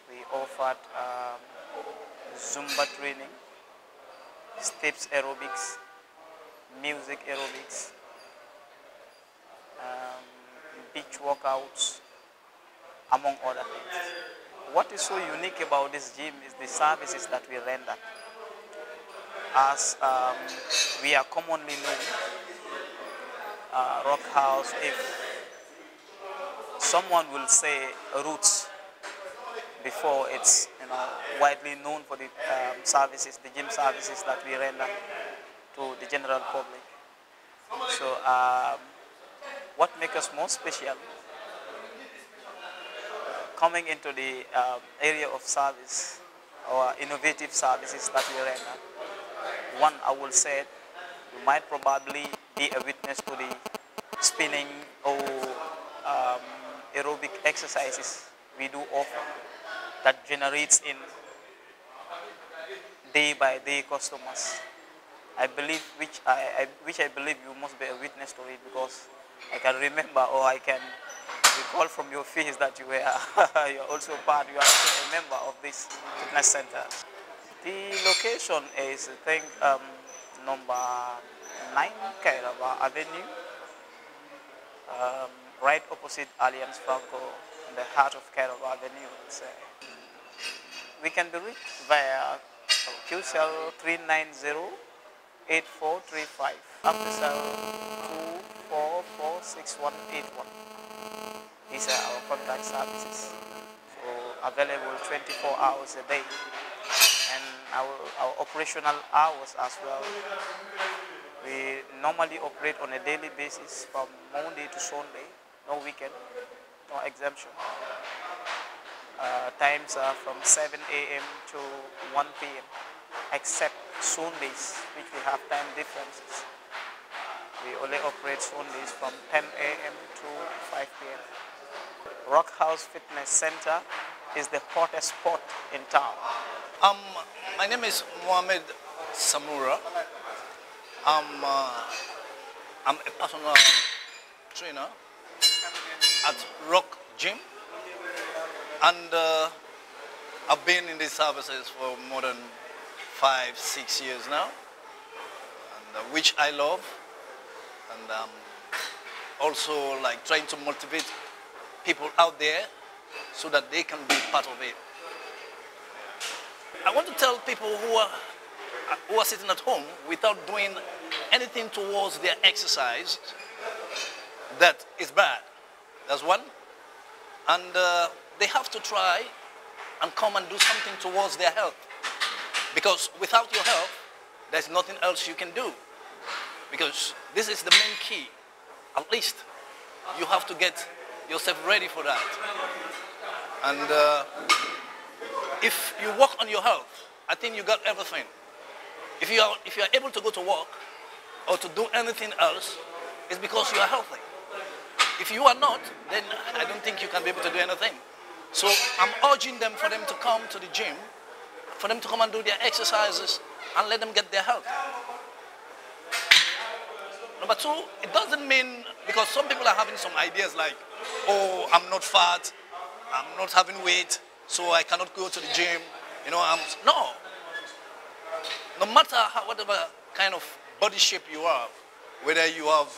Speaker 9: We offered Zumba training, steps aerobics, music aerobics, beach workouts, among other things. What is so unique about this gym is the services that we render. As we are commonly known, Rock House, if someone will say Roots before, it's widely known for the services, the gym services that we render to the general public. So what makes us more special coming into the area of service or innovative services that we render? One, I will say, you might probably be a witness to the spinning or aerobic exercises we do offer that generates in day-by-day customers. I believe, which I believe you must be a witness to it, because I can remember, or I can recall from your face that you are also a member of this fitness center. The location is, I think, number 9 Kairaba Avenue, right opposite Alliance Franco, in the heart of Kairaba Avenue. We can be reached via QCell 390-8435, after cell 2446181. These are our contact services, so available 24 hours a day, and our operational hours as well. We normally operate on a daily basis from Monday to Sunday, no weekend, no exemption. Times are from 7 a.m. to 1 p.m. except Sundays, which we have time differences. We only operate Sundays from 10 a.m. to 5 p.m. Rock House Fitness Center is the hottest spot in town.
Speaker 10: My name is Muhammed Samura. I'm a personal trainer at Rock Gym, and I've been in these services for more than 5-6 years now, and, which I love, and also like trying to motivate people out there so that they can be part of it. I want to tell people who are sitting at home without doing anything towards their exercise that is bad. That's one. And they have to try and come and do something towards their health. Because without your health, there's nothing else you can do. Because this is the main key. At least you have to get yourself ready for that. And if you work on your health, I think you got everything. If you are able to go to work or to do anything else, it's because you are healthy. If you are not, then I don't think you can be able to do anything. So I'm urging them for them to come to the gym, for them to come and do their exercises and let them get their health. Number two, it doesn't mean, because some people are having some ideas like, oh, I'm not fat, I'm not having weight, so I cannot go to the gym. You know, no. No matter whatever kind of body shape you have, whether you have,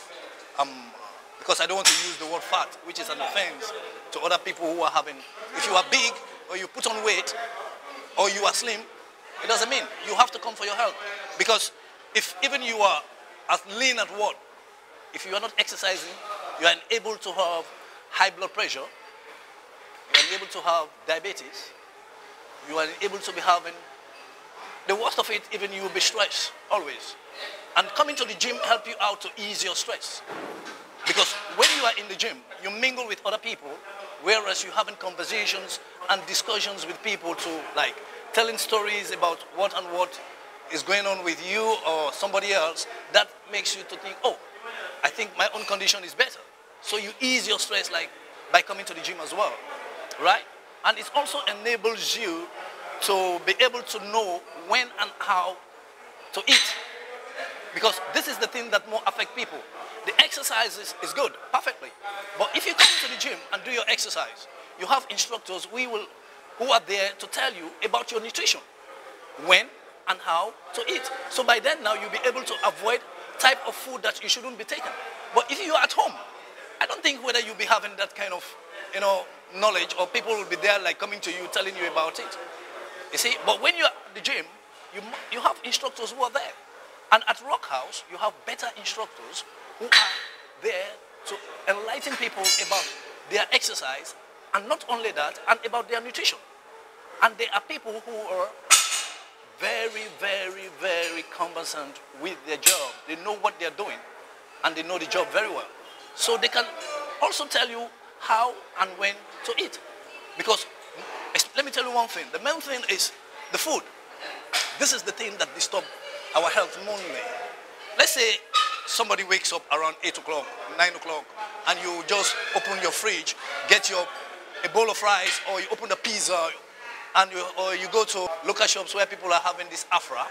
Speaker 10: because I don't want to use the word fat, which is an offense to other people who are having, if you are big or you put on weight or you are slim, it doesn't mean you have to come for your health. Because if even you are as lean as what, if you are not exercising, you are unable to have high blood pressure, you are unable to have diabetes, you are able to be having, the worst of it, even you will be stressed, always. And coming to the gym help you out to ease your stress. Because when you are in the gym, you mingle with other people, whereas you're having conversations and discussions with people to like telling stories about what is going on with you or somebody else, that makes you to think, oh, I think my own condition is better. So you ease your stress like by coming to the gym as well, right? And it also enables you to be able to know when and how to eat. Because this is the thing that more affects people. The exercise is good, perfectly. But if you come to the gym and do your exercise, you have instructors who are there to tell you about your nutrition, when and how to eat. So by then now you'll be able to avoid type of food that you shouldn't be taking. But if you are at home, I don't think whether you'll be having that kind of, knowledge, or people will be there like coming to you telling you about it. You see, but when you're at the gym, you have instructors who are there. And at Rock House, you have better instructors who are there to enlighten people about their exercise, and not only that, and about their nutrition. And there are people who are very, very, very conversant with their job. They know what they're doing, and they know the job very well. So they can also tell you how and when to eat. Because, let me tell you one thing, the main thing is the food. This is the thing that disturbs our health mainly. Let's say somebody wakes up around 8 o'clock, 9 o'clock, and you just open your fridge, get a bowl of rice, or you open the pizza, and or you go to local shops where people are having this afra,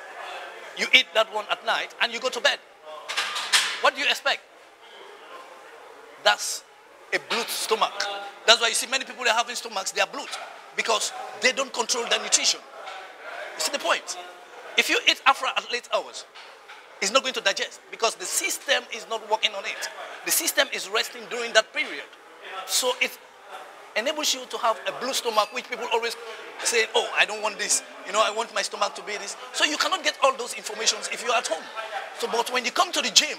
Speaker 10: you eat that one at night, and you go to bed. What do you expect? That's a bloat stomach. That's why you see many people that are having stomachs, they are bloat, because they don't control their nutrition. You see the point? If you eat afra at late hours, it's not going to digest, because the system is not working on it. The system is resting during that period. So it enables you to have a blue stomach, which people always say, oh, I don't want this. I want my stomach to be this. So you cannot get all those informations if you're at home. So, but when you come to the gym,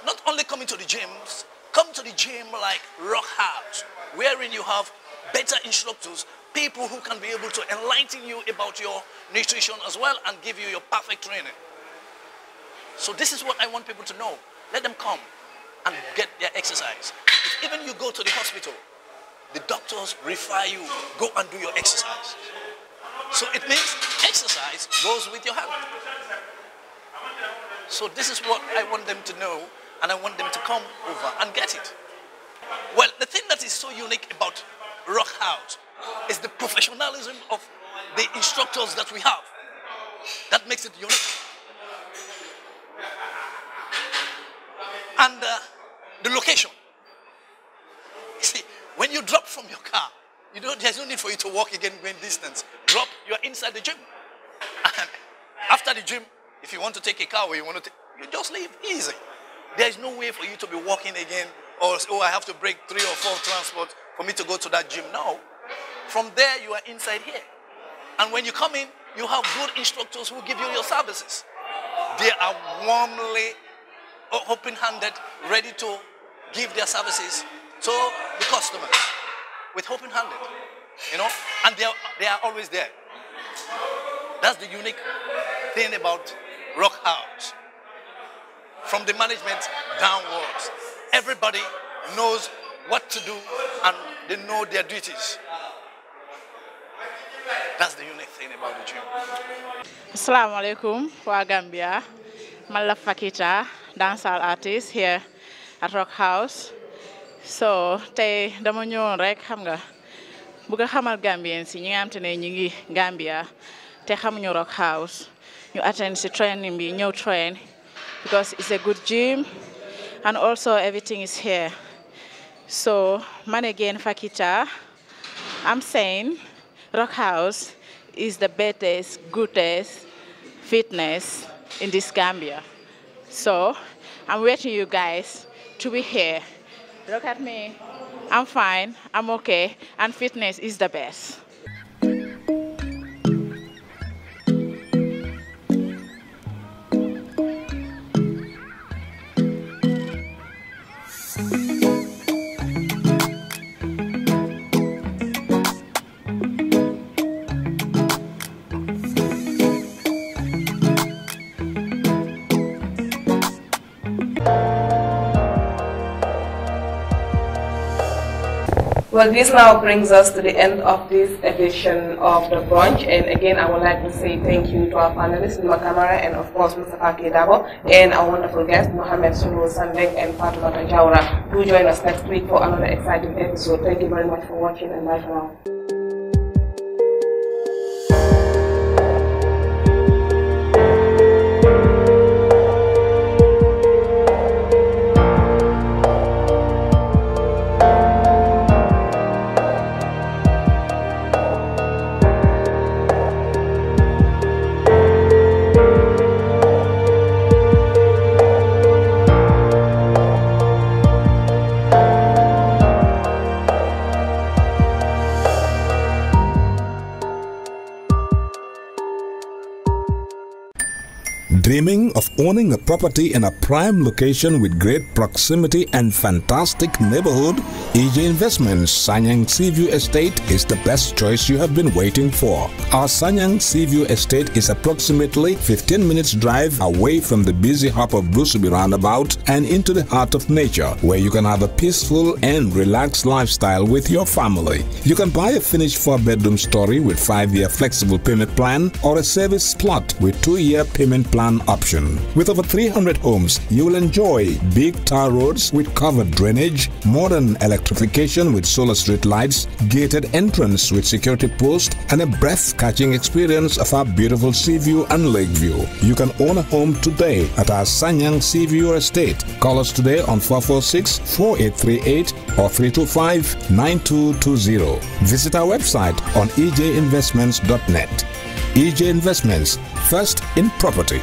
Speaker 10: not only coming to the gyms, come to the gym like Rock House, wherein you have better instructors, people who can be able to enlighten you about your nutrition as well and give you your perfect training. So this is what I want people to know. Let them come and get their exercise. If even you go to the hospital, the doctors refer you, go and do your exercise. So it means exercise goes with your health. So this is what I want them to know, and I want them to come over and get it. Well, the thing that is so unique about Rock House is the professionalism of the instructors that we have. That makes it unique. And the location. See, when you drop from your car, there's no need for you to walk again going distance. Drop, you're inside the gym. And after the gym, if you want to take a car or you just leave easy. There's no way for you to be walking again or, oh, I have to break 3 or 4 transports for me to go to that gym. No. From there, you are inside here. And when you come in, you have good instructors who give you your services. They are warmly, open-handed, ready to give their services to the customers with open-handed, and they are always there. That's the unique thing about Rock House. From the management downwards, everybody knows what to do and they know their duties. That's the unique thing about the gym.
Speaker 11: Assalamu alaikum, wa Gambia. Mala Fakita, dancehall artist here at Rock House. So, tay dama ñëwoon rek xam nga bëgg xamal Gambien si ñi nga xam te ne ñu ngi Gambia te xamuñu Rock House ñu attend si training bi ñëw train because it's a good gym and also everything is here. So, man again Fakita, I'm saying Rock House is the bestest, goodest fitness in this Gambia. So, I'm waiting you guys to be here. Look at me. I'm fine. I'm okay. And fitness is the best.
Speaker 2: Well, this now brings us to the end of this edition of the brunch. And again, I would like to say thank you to our panelists, Jawara, and of course, Mr. Fatou, and our wonderful guests, Muhammed, Sandeng, and Fatoumatta Jawara. Do join us next week for another exciting episode. Thank you very much for watching, and bye for now.
Speaker 1: Dreaming of owning a property in a prime location with great proximity and fantastic neighborhood? EJ Investments Sanyang Seaview Estate is the best choice you have been waiting for. Our Sanyang Seaview Estate is approximately 15 minutes drive away from the busy hub of Brusubi roundabout and into the heart of nature, where you can have a peaceful and relaxed lifestyle with your family. You can buy a finished 4-bedroom story with 5-year flexible payment plan or a service plot with 2-year payment plan option. With over 300 homes, you will enjoy big tar roads with covered drainage, modern electrification with solar street lights, gated entrance with security post, and a breath-catching experience of our beautiful sea view and lake view. You can own a home today at our Sanyang Seaview Estate. Call us today on 446-4838 or 325-9220. Visit our website on ejinvestments.net. EJ Investments, first in property.